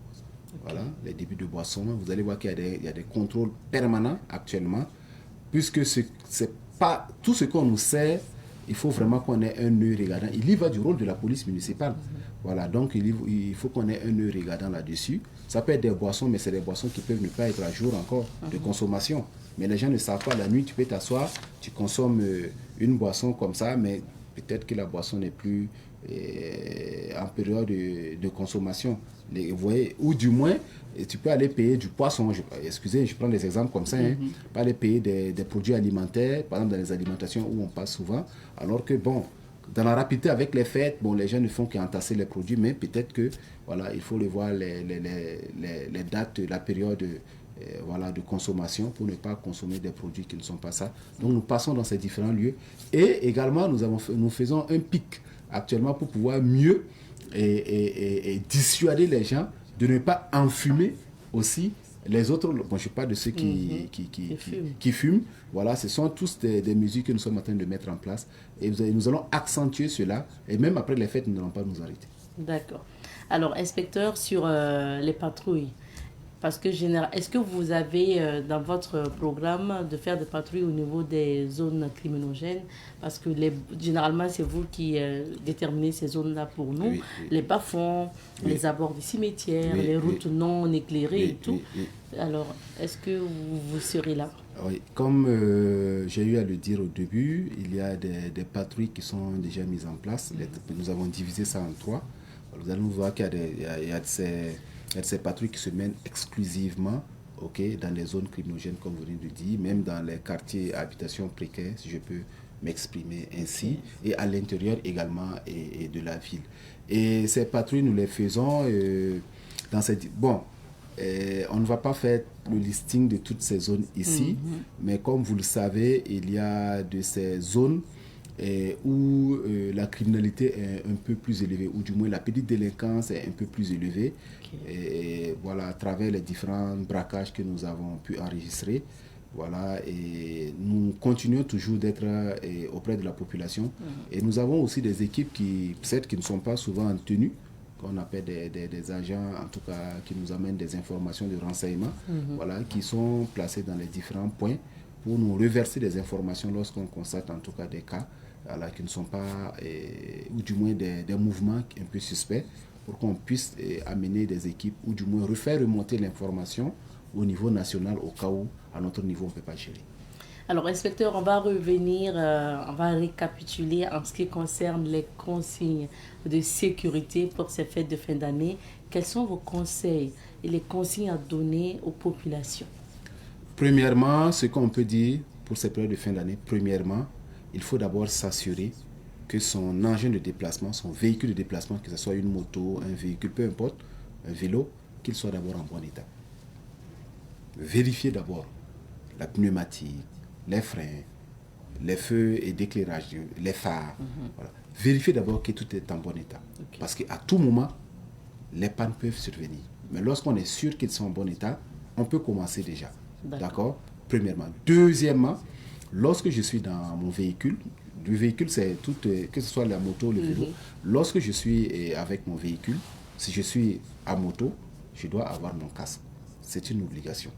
Voilà, les débits de boissons. Vous allez voir qu'il y a des contrôles permanents actuellement, puisque c'est pas tout ce qu'on nous sert. Il faut vraiment qu'on ait un œil regardant. Il y va du rôle de la police municipale. Voilà, donc il faut qu'on ait un œil regardant là-dessus. Ça peut être des boissons, mais c'est des boissons qui peuvent ne pas être à jour encore de consommation. Mais les gens ne savent pas, la nuit, tu peux t'asseoir, tu consommes une boisson comme ça, mais peut-être que la boisson n'est plus en période de consommation. Vous voyez, ou du moins, tu peux aller payer du poisson. Excusez, je prends des exemples comme ça. Pas aller payer des produits alimentaires, par exemple dans les alimentations où on passe souvent. Alors que, bon, dans la rapidité avec les fêtes, bon, les gens ne font qu'entasser les produits, mais peut-être que, voilà, il faut les voir les dates, la période voilà, de consommation pour ne pas consommer des produits qui ne sont pas ça. Donc nous passons dans ces différents lieux. Et également, nous faisons un pic actuellement pour pouvoir mieux et dissuader les gens de ne pas enfumer aussi les autres. Bon, je parle de ceux qui fument. Voilà, ce sont tous des mesures que nous sommes en train de mettre en place. Et nous allons accentuer cela. Et même après les fêtes, nous n'allons pas nous arrêter. D'accord. Alors, inspecteur, sur les patrouilles, parce que est-ce que vous avez dans votre programme de faire des patrouilles au niveau des zones criminogènes? Parce que généralement, c'est vous qui déterminez ces zones-là pour nous. Oui, oui. Les bas-fonds, oui. Les abords des cimetières, oui, les routes oui. Non éclairées oui, et tout. Oui, oui. Alors, est-ce que vous serez là? Oui, comme j'ai eu à le dire au début, il y a des patrouilles qui sont déjà mises en place. Nous avons divisé ça en 3. Vous allez voir qu'il y a ces patrouilles qui se mènent exclusivement dans les zones criminogènes, comme vous venez de dire, même dans les quartiers à habitation précaire, si je peux m'exprimer ainsi, et à l'intérieur également et de la ville. Et ces patrouilles, nous les faisons dans cette... Bon, on ne va pas faire le listing de toutes ces zones ici, mais comme vous le savez, il y a de ces zones où la criminalité est un peu plus élevée, ou du moins la petite délinquance est un peu plus élevée. Et voilà, à travers les différents braquages que nous avons pu enregistrer, voilà, et nous continuons toujours d'être auprès de la population. Et nous avons aussi des équipes qui ne sont pas souvent en tenue, qu'on appelle des agents, en tout cas, qui nous amènent des informations de renseignement, voilà, qui sont placés dans les différents points pour nous reverser des informations lorsqu'on constate en tout cas des cas voilà, qui ne sont pas, ou du moins des mouvements un peu suspects, pour qu'on puisse amener des équipes, ou du moins refaire remonter l'information au niveau national, au cas où, à notre niveau, on ne peut pas gérer. Alors, inspecteur, on va revenir, on va récapituler en ce qui concerne les consignes de sécurité pour ces fêtes de fin d'année. Quels sont vos conseils et les consignes à donner aux populations? Premièrement, ce qu'on peut dire pour ces périodes de fin d'année, premièrement, il faut d'abord s'assurer que son engin de déplacement, son véhicule de déplacement, que ce soit une moto, un véhicule, peu importe, un vélo, qu'il soit d'abord en bon état. Vérifiez d'abord la pneumatique, les freins, les feux et d'éclairage, les phares. Voilà. Vérifiez d'abord que tout est en bon état. Okay. Parce qu'à tout moment, les pannes peuvent survenir. Mais lorsqu'on est sûr qu'ils sont en bon état, on peut commencer déjà. D'accord? Premièrement. Deuxièmement, lorsque je suis dans mon véhicule, le véhicule c'est tout, que ce soit la moto ou le vélo, lorsque je suis avec mon véhicule, si je suis à moto, je dois avoir mon casque. C'est une obligation.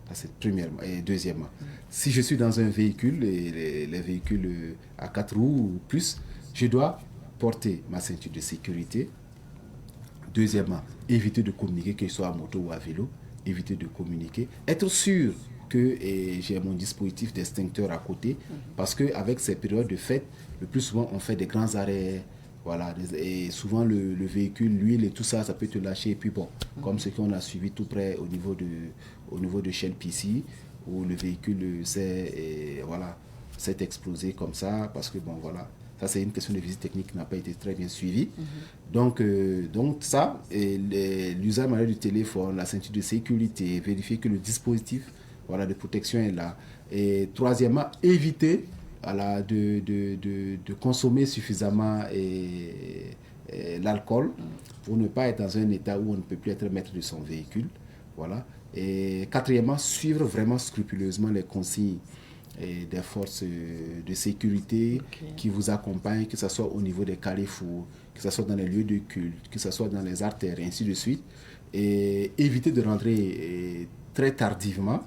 Ça, c'est premièrement. Et deuxièmement, si je suis dans un véhicule, les véhicules à 4 roues ou plus, je dois porter ma ceinture de sécurité. Deuxièmement, éviter de communiquer, que ce soit à moto ou à vélo, éviter de communiquer. Être sûr que j'ai mon dispositif d'extincteur à côté, parce qu'avec ces périodes de fête, le plus souvent, on fait des grands arrêts. Voilà, et souvent le véhicule, l'huile et tout ça, ça peut te lâcher. Et puis bon, comme ce qu'on a suivi tout près au niveau de Shell PC, où le véhicule s'est explosé comme ça, parce que bon voilà, ça c'est une question de visite technique qui n'a pas été très bien suivie. Donc ça, l'usage manuel du téléphone, la ceinture de sécurité, vérifier que le dispositif de protection est là. Et troisièmement, éviter de consommer suffisamment l'alcool pour ne pas être dans un état où on ne peut plus être maître de son véhicule. Voilà. Et quatrièmement, suivre vraiment scrupuleusement les consignes des forces de sécurité qui vous accompagnent, que ce soit au niveau des carrefours, que ce soit dans les lieux de culte, que ce soit dans les artères, et ainsi de suite. Et éviter de rentrer très tardivement,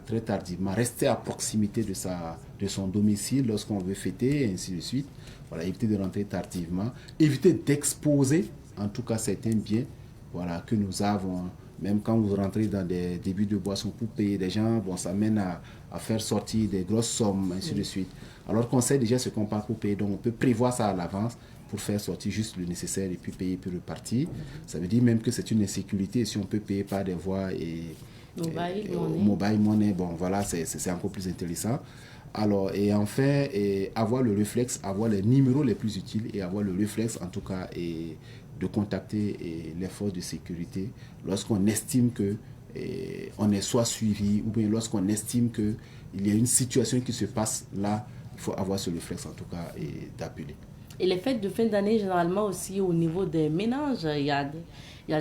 très tardivement, rester à proximité de son domicile lorsqu'on veut fêter, et ainsi de suite. Voilà, éviter de rentrer tardivement, éviter d'exposer, en tout cas certains biens, que nous avons. Même quand vous rentrez dans des débuts de boissons pour payer des gens, ça mène à faire sortir des grosses sommes, ainsi de suite. Alors qu'on sait déjà ce qu'on parle pour payer, donc on peut prévoir ça à l'avance pour faire sortir juste le nécessaire et puis payer puis repartir. Ça veut dire même que c'est une insécurité si on peut payer par des voies mobile money, c'est encore plus intéressant. Alors, et enfin, avoir le réflexe, avoir les numéros les plus utiles et avoir le réflexe, en tout cas, de contacter les forces de sécurité lorsqu'on estime que on est soit suivi ou bien lorsqu'on estime qu'il y a une situation qui se passe là, il faut avoir ce réflexe, en tout cas, d'appeler. Et les fêtes de fin d'année, généralement aussi au niveau des ménages, il y a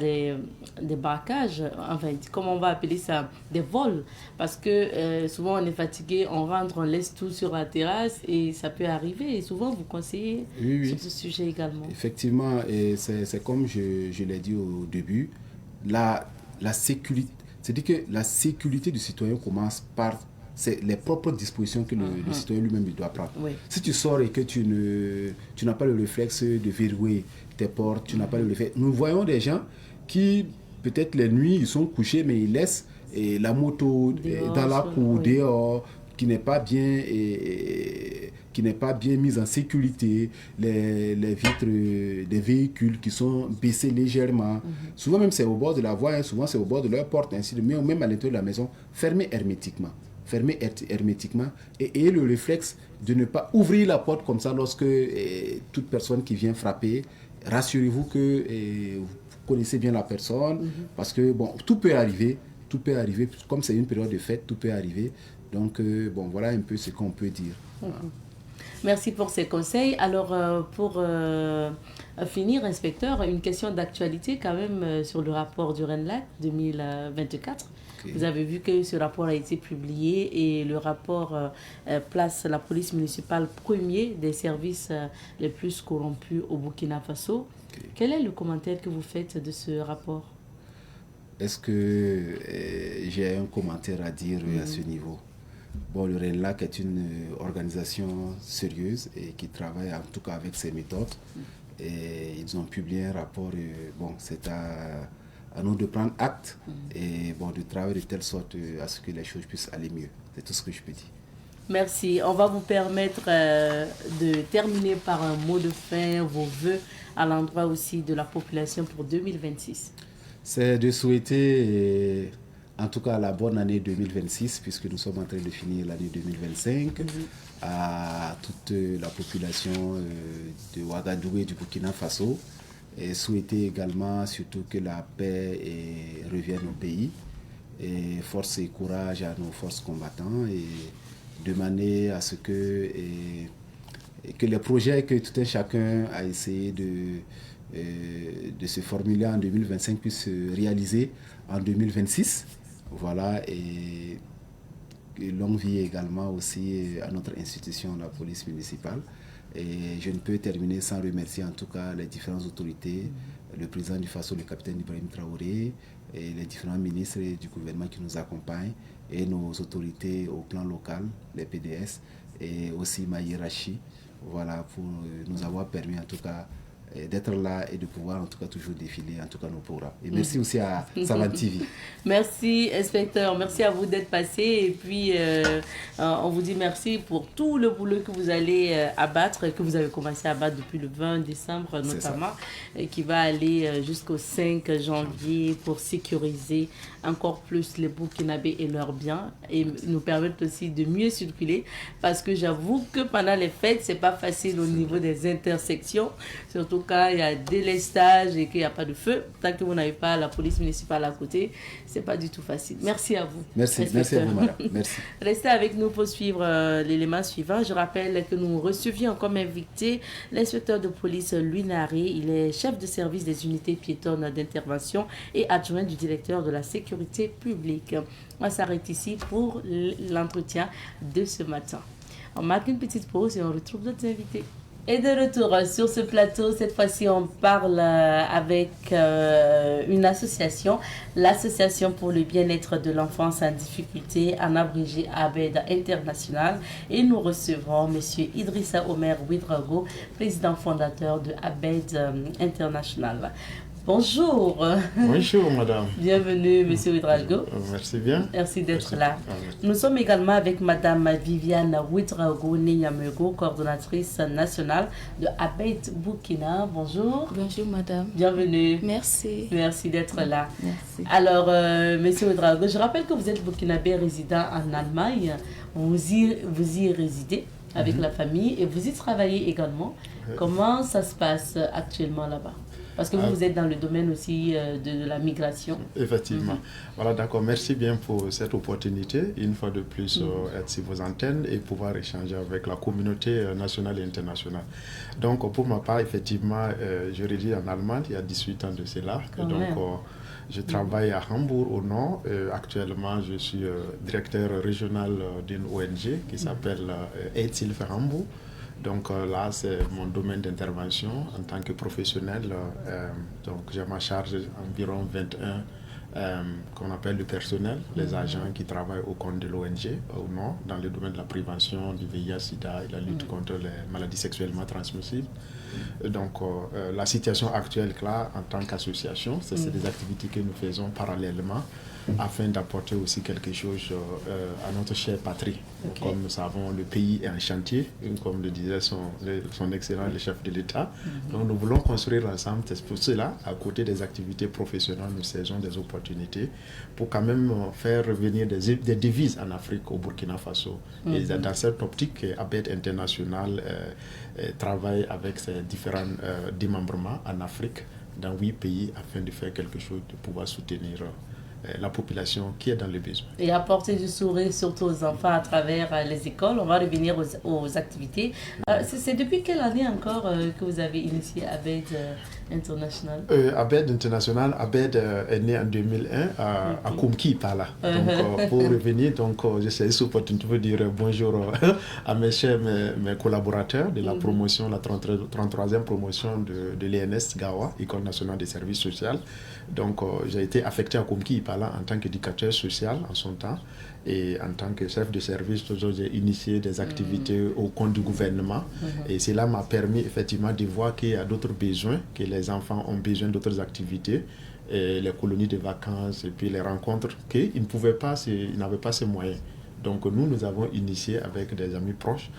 des braquages, enfin, comment on va appeler ça, des vols. Parce que souvent on est fatigué, on rentre, on laisse tout sur la terrasse et ça peut arriver. Et souvent vous conseillez sur ce sujet également. Effectivement, et c'est comme je l'ai dit au début, la sécurité, c'est-à-dire que la sécurité du citoyen commence par les propres dispositions que le citoyen lui-même doit prendre. Oui. Si tu sors et que tu n'as pas le réflexe de verrouiller tes portes, tu n'as pas le réflexe. Nous voyons des gens qui, peut-être les nuits, ils sont couchés, mais ils laissent la moto dans la cour, dehors, qui n'est pas bien mise en sécurité, les vitres des véhicules qui sont baissées légèrement. Souvent même c'est au bord de la voie, souvent c'est au bord de leur porte, ainsi de suite, même à l'intérieur de la maison, fermée hermétiquement et le réflexe de ne pas ouvrir la porte comme ça lorsque toute personne qui vient frapper, rassurez-vous que vous connaissez bien la personne, parce que bon, tout peut arriver, comme c'est une période de fête, tout peut arriver. Donc bon, voilà un peu ce qu'on peut dire. Merci pour ces conseils. Alors, pour finir, inspecteur, une question d'actualité quand même sur le rapport du RENLAC 2024. Okay. Vous avez vu que ce rapport a été publié et le rapport place la police municipale premier des services les plus corrompus au Burkina Faso. Okay. Quel est le commentaire que vous faites de ce rapport? Est-ce que j'ai un commentaire à dire à ce niveau? Bon, le RENLAC est une organisation sérieuse et qui travaille en tout cas avec ses méthodes. Et ils ont publié un rapport. Bon, c'est à nous de prendre acte et bon, de travailler de telle sorte à ce que les choses puissent aller mieux. C'est tout ce que je peux dire. Merci. On va vous permettre de terminer par un mot de fin, vos vœux à l'endroit aussi de la population pour 2026. C'est de souhaiter... en tout cas la bonne année 2026, puisque nous sommes en train de finir l'année 2025, à toute la population de Ouagadougou et du Burkina Faso, et souhaiter également surtout que la paix revienne au pays, et force et courage à nos forces combattantes, et demander à ce que les projets que tout un chacun a essayé de se formuler en 2025 puissent se réaliser en 2026. Voilà, et longue vie également aussi à notre institution, la police municipale. Et je ne peux terminer sans remercier en tout cas les différentes autorités, le président du Faso, le capitaine Ibrahim Traoré, et les différents ministres du gouvernement qui nous accompagnent, et nos autorités au plan local, les PDS, et aussi ma hiérarchie, voilà, pour nous avoir permis en tout cas d'être là et de pouvoir en tout cas toujours défiler en tout cas nos programmes. Et merci aussi à Savane TV. Merci inspecteur, merci à vous d'être passé et puis on vous dit merci pour tout le boulot que vous allez abattre, que vous avez commencé à abattre depuis le 20 décembre notamment, et qui va aller jusqu'au 5 janvier pour sécuriser encore plus les Burkinabés et leurs biens et nous permettre aussi de mieux circuler parce que j'avoue que pendant les fêtes c'est pas facile au niveau des intersections, surtout quand il y a délestage et qu'il n'y a pas de feu. Tant que vous n'avez pas la police municipale à côté, c'est pas du tout facile. Merci à vous. Merci à vous madame. Merci. Restez avec nous pour suivre l'élément suivant. Je rappelle que nous recevions comme invité l'inspecteur de police Louis Naré. Il est chef de service des unités piétonnes d'intervention et adjoint du directeur de la sécurité publique. On s'arrête ici pour l'entretien de ce matin. On marque une petite pause et on retrouve d'autres invités. Et de retour sur ce plateau, cette fois-ci on parle avec une association, l'Association pour le bien-être de l'enfance en difficulté, en abrégé ABED International. Et nous recevrons M. Idrissa Omer Ouedraogo, président fondateur de ABED International. Bonjour. Bonjour, madame. Bienvenue, monsieur Ouedraogo. Merci bien. Merci d'être là. Merci. Nous sommes également avec madame Viviane Ouedraogo Nyamego, coordonnatrice nationale de Abet Burkina. Bonjour. Bonjour, madame. Bienvenue. Merci. Merci d'être là. Merci. Alors, monsieur Ouedraogo, je rappelle que vous êtes burkinabé résident en Allemagne. Vous y résidez avec la famille et vous y travaillez également. Comment ça se passe actuellement là-bas? Parce que vous êtes dans le domaine aussi de la migration. Effectivement. Voilà, d'accord. Merci bien pour cette opportunité, une fois de plus, être sur vos antennes et pouvoir échanger avec la communauté nationale et internationale. Donc, pour ma part, effectivement, je réside en Allemagne il y a 18 ans de cela. Je travaille à Hambourg au nord. Actuellement, je suis directeur régional d'une ONG qui s'appelle Aidshilfe Hambourg. Donc là, c'est mon domaine d'intervention en tant que professionnel. Donc j'ai à ma charge environ 21 qu'on appelle le personnel, les agents qui travaillent au compte de l'ONG au nord, dans le domaine de la prévention du VIH-Sida et la lutte contre les maladies sexuellement transmissibles. Donc la situation actuelle là, en tant qu'association, c'est des activités que nous faisons parallèlement afin d'apporter aussi quelque chose à notre chère patrie. Comme nous savons, le pays est en chantier, comme le disait son excellent le chef de l'État. Donc nous voulons construire ensemble. C'est pour cela, à côté des activités professionnelles, nous saisissons des opportunités pour quand même faire revenir des devises en Afrique, au Burkina Faso. Et dans cette optique, Abet International travaille avec ses différents démembrements en Afrique, dans 8 pays, afin de faire quelque chose, de pouvoir soutenir la population qui est dans le besoin. Et apporter du sourire surtout aux enfants à travers les écoles. On va revenir aux activités. C'est depuis quelle année encore que vous avez initié Abet International? Abet International, Abet est né en 2001 à Kumki, par là. Donc, pour revenir, je sais cette opportunité de dire bonjour à mes chers mes collaborateurs de la promotion, la 33e promotion de l'ENS Gawa, École nationale des services sociaux. Donc, j'ai été affecté à Kumki, par là, en tant qu'éducateur social en son temps. Et en tant que chef de service, j'ai initié des activités au compte du gouvernement. Et cela m'a permis effectivement de voir qu'il y a d'autres besoins, que les enfants ont besoin d'autres activités, et les colonies de vacances et puis les rencontres, qu'ils ne pouvaient pas, ils n'avaient pas ces moyens. Donc nous avons initié avec des amis proches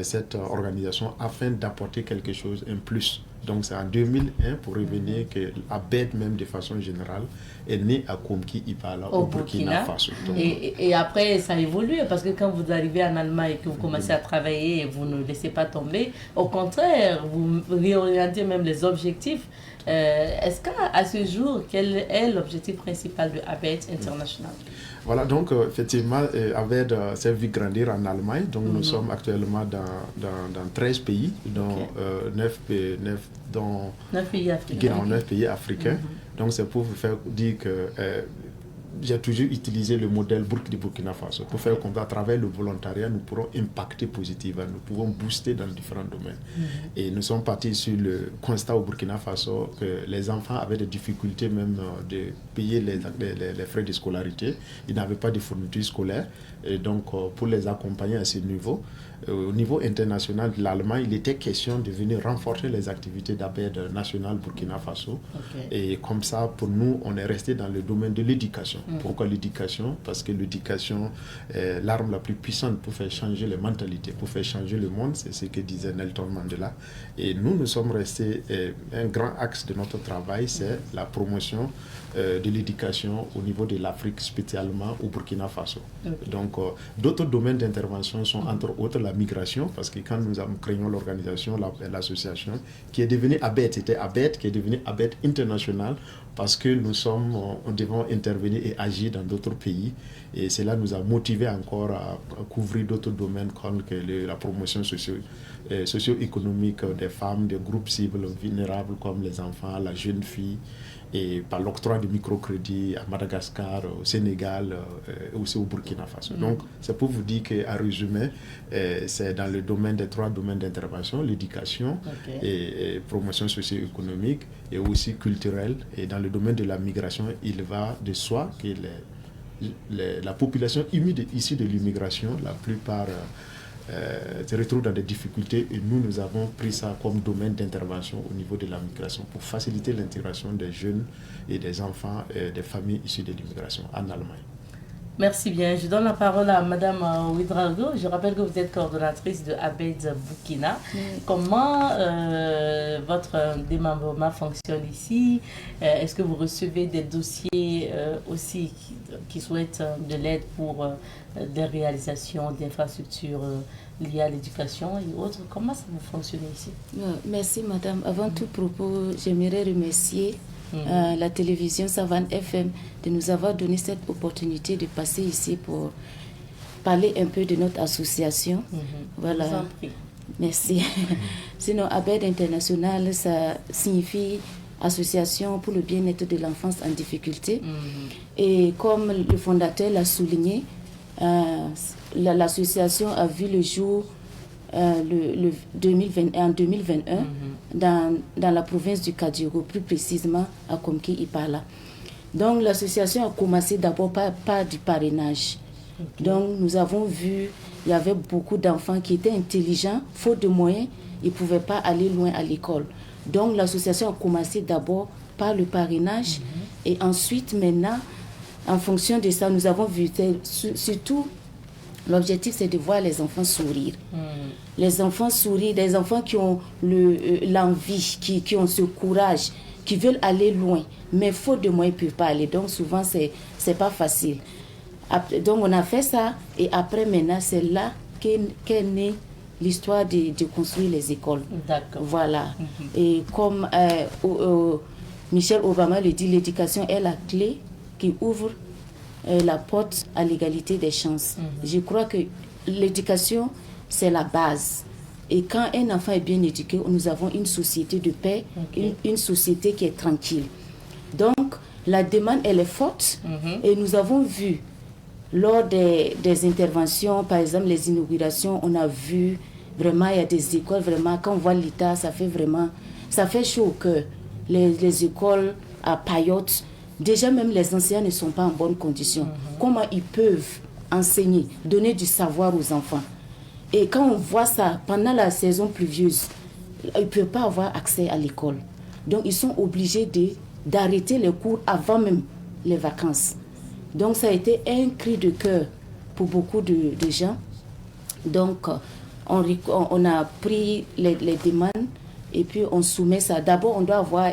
cette organisation afin d'apporter quelque chose, un plus. Donc c'est en 2001, pour revenir, que Abet, même de façon générale, est né à Kumki Ipala, au Burkina Faso. Et après, ça a évolué, parce que quand vous arrivez en Allemagne et que vous commencez à travailler, vous ne laissez pas tomber. Au contraire, vous réorientez même les objectifs. Est-ce qu'à ce jour, quel est l'objectif principal de Abet International? Voilà, donc effectivement, Abet s'est vu grandir en Allemagne. Donc nous sommes actuellement dans 13 pays, dont 9 pays africains. Donc c'est pour vous faire dire que j'ai toujours utilisé le modèle Burkina Faso pour faire comme à travers le volontariat, nous pourrons impacter positivement, nous pouvons booster dans différents domaines. Et nous sommes partis sur le constat au Burkina Faso que les enfants avaient des difficultés même de payer les frais de scolarité. Ils n'avaient pas de fournitures scolaires. Et donc, pour les accompagner à ce niveau, au niveau international de l'Allemagne, il était question de venir renforcer les activités d'Abet national Burkina Faso. Et comme ça, pour nous, on est resté dans le domaine de l'éducation. Pourquoi l'éducation? Parce que l'éducation est l'arme la plus puissante pour faire changer les mentalités, pour faire changer le monde. C'est ce que disait Nelson Mandela. Et nous sommes restés, un grand axe de notre travail, c'est la promotion de l'éducation au niveau de l'Afrique, spécialement au Burkina Faso. Donc, d'autres domaines d'intervention sont entre autres la migration, parce que quand nous créons l'organisation, l'association, qui est devenue Abet, c'était Abet qui est devenue Abet International, parce que nous devons intervenir et agir dans d'autres pays. Et cela nous a motivés encore à couvrir d'autres domaines comme la promotion socio-économique des femmes, des groupes cibles vulnérables comme les enfants, la jeune fille, et par l'octroi de microcrédits à Madagascar, au Sénégal, et aussi au Burkina Faso. Donc, c'est pour vous dire qu'en résumé, c'est dans le domaine des 3 domaines d'intervention, l'éducation et promotion socio-économique et aussi culturelle. Et dans le domaine de la migration, il va de soi que la population issue de l'immigration, la plupart se retrouvent dans des difficultés et nous avons pris ça comme domaine d'intervention au niveau de la migration pour faciliter l'intégration des jeunes et des enfants des familles issues de l'immigration en Allemagne. Merci bien. Je donne la parole à Madame Ouedraogo. Je rappelle que vous êtes coordonnatrice de ABED Burkina. Comment votre démembrement fonctionne ici? Est-ce que vous recevez des dossiers aussi qui souhaitent de l'aide pour des réalisations d'infrastructures liées à l'éducation et autres? Comment ça vous fonctionne ici? Merci Madame. Avant tout propos, j'aimerais remercier la télévision Savane FM de nous avoir donné cette opportunité de passer ici pour parler un peu de notre association. Voilà. Je vous en prie. Merci. Sinon, ABED International, ça signifie Association pour le bien-être de l'enfance en difficulté. Et comme le fondateur l'a souligné, l'association a vu le jour en 2021 dans la province du Kadiogo, plus précisément à Komki-Ipala. Donc l'association a commencé d'abord par du parrainage. Donc nous avons vu, il y avait beaucoup d'enfants qui étaient intelligents, faute de moyens, ils ne pouvaient pas aller loin à l'école. Donc l'association a commencé d'abord par le parrainage et ensuite maintenant, en fonction de ça, nous avons vu surtout. L'objectif, c'est de voir les enfants sourire. Les enfants sourire, des enfants qui ont l'envie, qui ont ce courage, qui veulent aller loin, mais faute de moyens, ils ne peuvent pas aller. Donc, souvent, c'est pas facile. Donc, on a fait ça, et après, maintenant, c'est là qu'est née l'histoire de construire les écoles. D'accord. Voilà. Et comme Michelle Obama le dit, l'éducation est la clé qui ouvre la porte à l'égalité des chances. Je crois que l'éducation, c'est la base. Et quand un enfant est bien éduqué, nous avons une société de paix, une société qui est tranquille. Donc, la demande, elle est forte. Et nous avons vu, lors des interventions, par exemple, les inaugurations, on a vu, vraiment, il y a des écoles, vraiment, quand on voit l'État, ça fait chaud au cœur. Les écoles à Payotte, déjà, même les enseignants ne sont pas en bonne condition. Comment ils peuvent enseigner, donner du savoir aux enfants? Et quand on voit ça, pendant la saison pluvieuse, ils ne peuvent pas avoir accès à l'école. Donc, ils sont obligés d'arrêter les cours avant même les vacances. Donc, ça a été un cri de cœur pour beaucoup de gens. Donc, on a pris les demandes et puis on soumet ça. D'abord, on doit avoir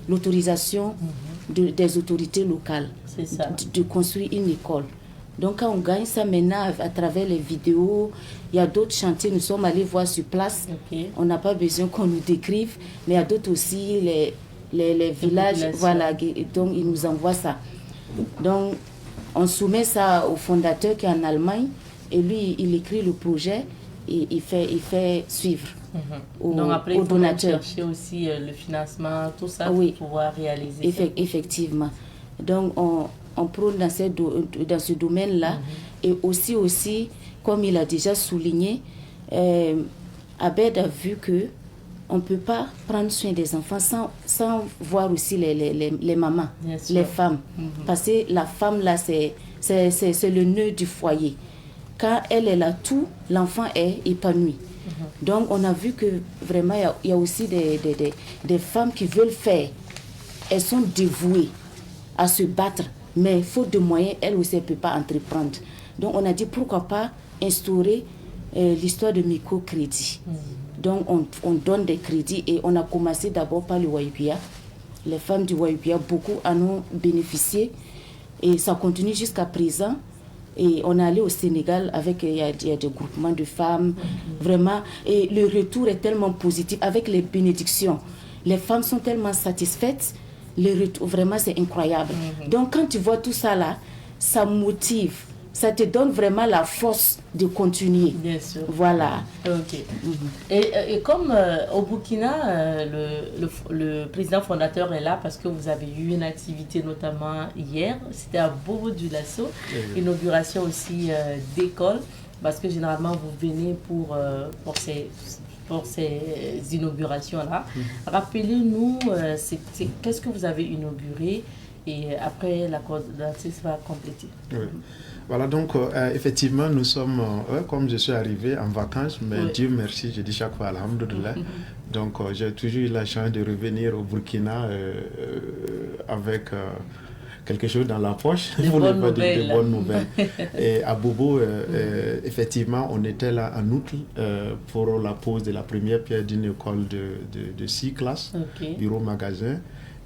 l'autorisation des autorités locales de construire une école. Donc quand on gagne ça maintenant à travers les vidéos, il y a d'autres chantiers, nous sommes allés voir sur place. On n'a pas besoin qu'on nous décrive, mais il y a d'autres aussi, les villages, voilà, donc ils nous envoient ça. Donc on soumet ça au fondateur qui est en Allemagne et lui il écrit le projet et il fait suivre. Donc après, il faut chercher aussi le financement, tout ça pour pouvoir réaliser ça. Effectivement. Donc, on prône dans ce domaine-là. Et aussi, comme il a déjà souligné, Abed a vu qu'on ne peut pas prendre soin des enfants sans voir aussi les mamans, les femmes. Parce que la femme, là, c'est le nœud du foyer. Quand elle est là, tout, l'enfant est épanoui. Donc, on a vu que vraiment, il y a aussi des femmes qui veulent faire. Elles sont dévouées à se battre, mais faute de moyens, elles aussi ne peuvent pas entreprendre. Donc, on a dit pourquoi pas instaurer l'histoire de microcrédit. Donc, on donne des crédits et on a commencé d'abord par le Wayupia. Les femmes du Wayupia, beaucoup en ont bénéficié et ça continue jusqu'à présent. Et on est allé au Sénégal avec, il y a des groupements de femmes, vraiment. Et le retour est tellement positif avec les bénédictions. Les femmes sont tellement satisfaites. Le retour, vraiment, c'est incroyable. Donc, quand tu vois tout ça là, ça motive. Ça te donne vraiment la force de continuer. Bien sûr. Voilà. Ok. Et comme au Burkina, le président fondateur est là parce que vous avez eu une activité notamment hier. C'était à Bobo du Lasso. Inauguration aussi d'école. Parce que généralement, vous venez pour ces inaugurations-là. Rappelez-nous, qu'est-ce que vous avez inauguré et après la coordinatrice va compléter. Oui. Voilà, donc effectivement, nous sommes, comme je suis arrivé en vacances, mais Dieu merci, je dis chaque fois Alhamdoulilah. Donc j'ai toujours eu la chance de revenir au Burkina avec quelque chose dans la poche, des bonnes nouvelles. Et à Bobo, effectivement, on était là en août pour la pose de la première pierre d'une école de 6 classes, bureau, magasin,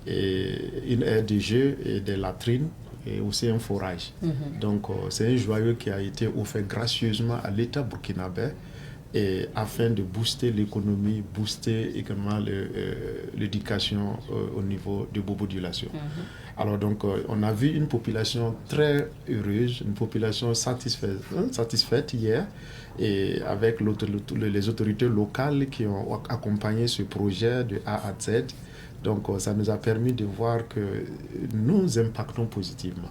et une aire de jeu et des latrines, et aussi un forage. Donc c'est un joyau qui a été offert gracieusement à l'État burkinabé, et afin de booster l'économie, booster également l'éducation au niveau de Bobo-Dioulasso. Alors donc on a vu une population très heureuse, une population satisfaite hier, et avec les autorités locales qui ont accompagné ce projet de A à Z. Donc ça nous a permis de voir que nous impactons positivement.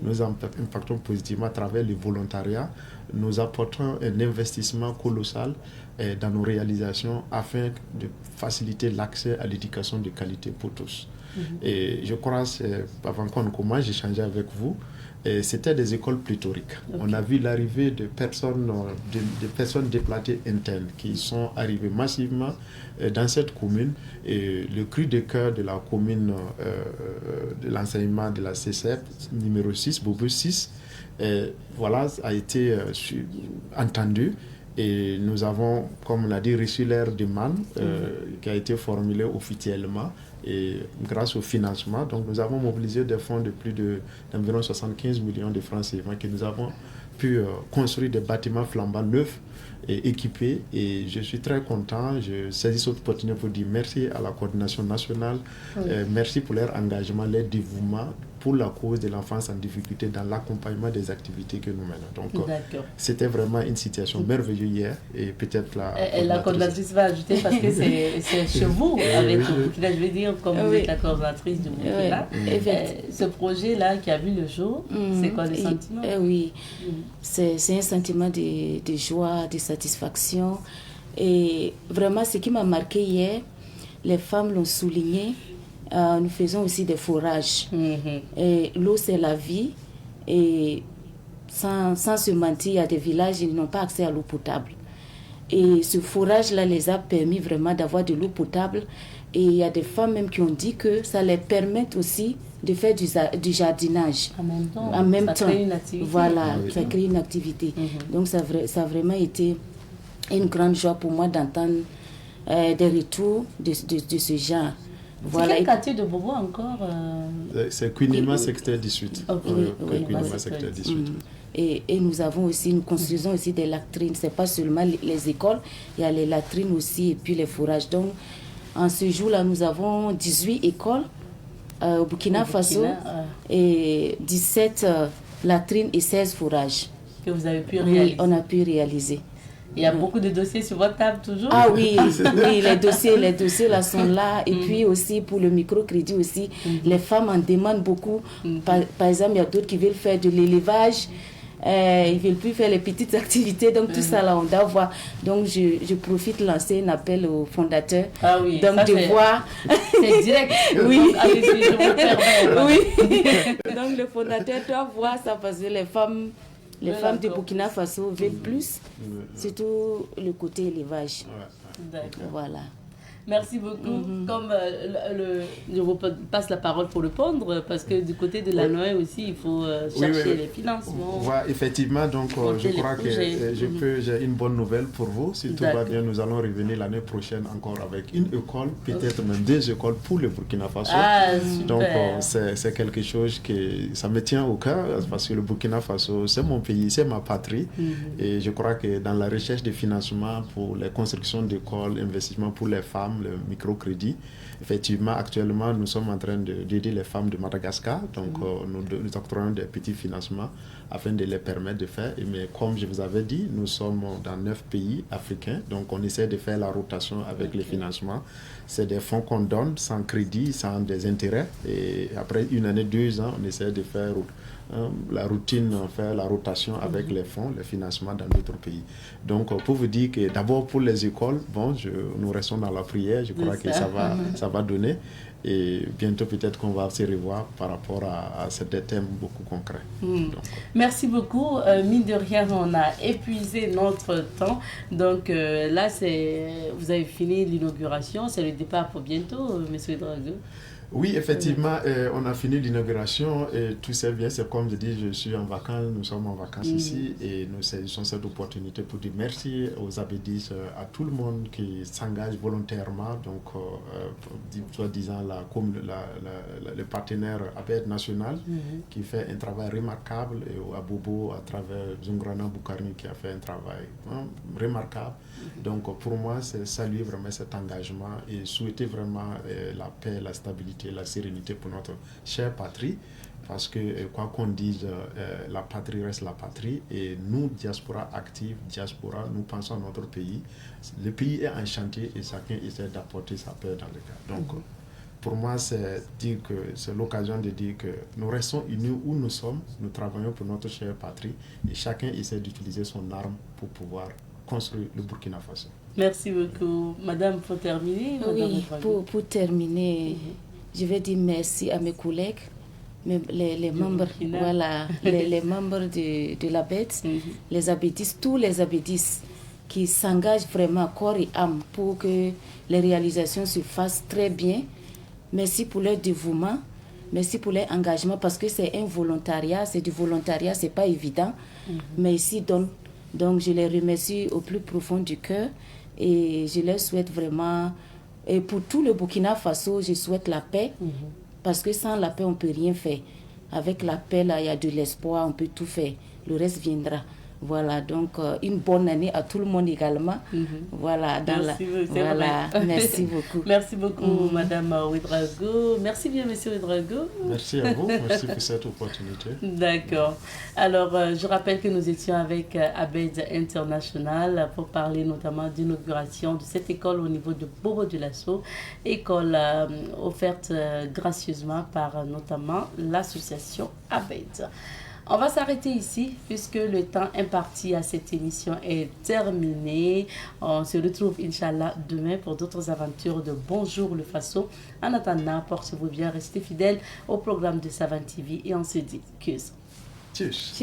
Nous impactons positivement à travers le volontariat. Nous apportons un investissement colossal dans nos réalisations afin de faciliter l'accès à l'éducation de qualité pour tous. Et je crois, avant qu'on commence, j'échangeais avec vous, c'était des écoles pléthoriques. On a vu l'arrivée de personnes déplacées internes qui sont arrivées massivement dans cette commune. Et le cri de cœur de la commune de l'enseignement de la CCEP, numéro 6, Bobo 6, voilà, a été entendu. Et nous avons, comme on l'a dit, reçu leur demande qui a été formulée officiellement. Et grâce au financement, donc nous avons mobilisé des fonds de plus d'environ 75 millions de francs CFA que nous avons pu construire des bâtiments flambants neufs et équipés. Et je suis très content. Je saisis cette opportunité pour dire merci à la coordination nationale, merci pour leur engagement, leur dévouement pour la cause de l'enfance en difficulté dans l'accompagnement des activités que nous menons. Donc, c'était vraiment une situation merveilleuse hier, et peut-être la coordinatrice va ajouter, parce que c'est chez vous, avec je vais dire, comme vous êtes la coordinatrice du Burkina, ce projet-là qui a vu le jour, c'est quoi le sentiment? Oui, c'est un sentiment de joie, de satisfaction. Et vraiment, ce qui m'a marqué hier, les femmes l'ont souligné, nous faisons aussi des forages. Et l'eau, c'est la vie. Et sans se mentir, il y a des villages qui n'ont pas accès à l'eau potable. Et ce forage-là les a permis vraiment d'avoir de l'eau potable. Et il y a des femmes même qui ont dit que ça les permet aussi de faire du jardinage. En même temps. Crée une activité. Voilà, ça crée une activité. Donc ça a vraiment été une grande joie pour moi d'entendre des retours de ce genre. Voilà. C'est quel quartier de Bobo encore C'est Kouinima, secteur 18. Kouinima, secteur 18. Et nous avons aussi, nous construisons aussi des latrines. Ce n'est pas seulement les écoles, il y a les latrines aussi et puis les forages. Donc, en ce jour-là, nous avons 18 écoles au Burkina Faso et 17 latrines et 16 forages. Que vous avez pu réaliser. Oui, on a pu réaliser. Il y a beaucoup de dossiers sur votre table toujours? Ah oui, les dossiers là sont là. Et puis aussi pour le microcrédit aussi, les femmes en demandent beaucoup. Par exemple, il y a d'autres qui veulent faire de l'élevage. Ils ne veulent plus faire les petites activités. Donc tout ça là, on doit voir. Donc je profite de lancer un appel aux fondateurs. Ah oui, donc ça, de voir. C'est direct. Oui. Allez-y, je me permets. Oui. Donc le fondateur doit voir ça parce que les femmes de Burkina Faso veulent plus, surtout le côté élevage. D'accord. Voilà. Merci beaucoup. Comme je vous passe la parole pour répondre, parce que du côté de la Noé aussi, il faut chercher les financements. Voilà, effectivement, donc je crois que j'ai une bonne nouvelle pour vous. Si tout va bien, nous allons revenir l'année prochaine encore avec une école, peut-être même 2 écoles pour le Burkina Faso. Ah, super. Donc c'est quelque chose que ça me tient au cœur, parce que le Burkina Faso, c'est mon pays, c'est ma patrie. Et je crois que dans la recherche de financement pour les constructions d'écoles, investissement pour les femmes, le microcrédit. Effectivement, actuellement, nous sommes en train d'aider les femmes de Madagascar. Donc, nous octroyons des petits financements afin de les permettre de faire. Mais comme je vous avais dit, nous sommes dans 9 pays africains. Donc, on essaie de faire la rotation avec les financements. C'est des fonds qu'on donne sans crédit, sans des intérêts. Et après 1 année, 2 ans, on essaie de faire la routine, faire la rotation avec les fonds, les financements dans d'autres pays. Donc, pour vous dire que d'abord pour les écoles, bon, nous restons dans la prière, je crois que ça va donner. Et bientôt, peut-être qu'on va se revoir par rapport à ces thèmes beaucoup concrets. Donc, merci beaucoup. Mine de rien, on a épuisé notre temps. Donc là, vous avez fini l'inauguration. C'est le départ pour bientôt, M. Drago. Oui, effectivement, on a fini l'inauguration et tout s'est bien. C'est comme je dis, je suis en vacances, nous sommes en vacances ici et nous saisissons cette opportunité pour dire merci aux abédistes, à tout le monde qui s'engage volontairement, donc soi-disant le partenaire ABED national qui fait un travail remarquable et à Bobo à travers Zungrana Boukarni qui a fait un travail remarquable. Donc pour moi, c'est saluer vraiment cet engagement et souhaiter vraiment la paix, la stabilité, la sérénité pour notre chère patrie, parce que quoi qu'on dise, la patrie reste la patrie et nous, diaspora active, diaspora, nous pensons à notre pays. Le pays est en chantier et chacun essaie d'apporter sa paix dans le cas. Donc pour moi, c'est l'occasion de dire que nous restons unis où nous sommes, nous travaillons pour notre chère patrie et chacun essaie d'utiliser son arme pour pouvoir construire le Burkina Faso. Merci beaucoup. Madame, pour terminer. Oui, pour terminer, je vais dire merci à mes collègues, les membres, voilà, les membres de l'ABED, les abédistes, tous les abédistes qui s'engagent vraiment corps et âme pour que les réalisations se fassent très bien. Merci pour leur dévouement, merci pour leur engagement parce que c'est un volontariat, c'est du volontariat, c'est pas évident. Mais ici, donc je les remercie au plus profond du cœur et je leur souhaite vraiment, et pour tout le Burkina Faso, je souhaite la paix parce que sans la paix, on ne peut rien faire. Avec la paix, là, il y a de l'espoir, on peut tout faire. Le reste viendra. Voilà, donc une bonne année à tout le monde également. Voilà, merci beaucoup. Merci beaucoup, Madame Ouedraogo. Merci bien, Monsieur Ouedraogo. Merci à vous, merci pour cette opportunité. D'accord. Alors, je rappelle que nous étions avec ABED International pour parler notamment d'inauguration de cette école au niveau de Bobo de Lasso, école offerte gracieusement par notamment l'association ABED. On va s'arrêter ici puisque le temps imparti à cette émission est terminé. On se retrouve, Inch'Allah, demain pour d'autres aventures de Bonjour le Faso. En attendant, portez-vous bien, restez fidèles au programme de Savane TV et on se dit tchuss. Tchuss.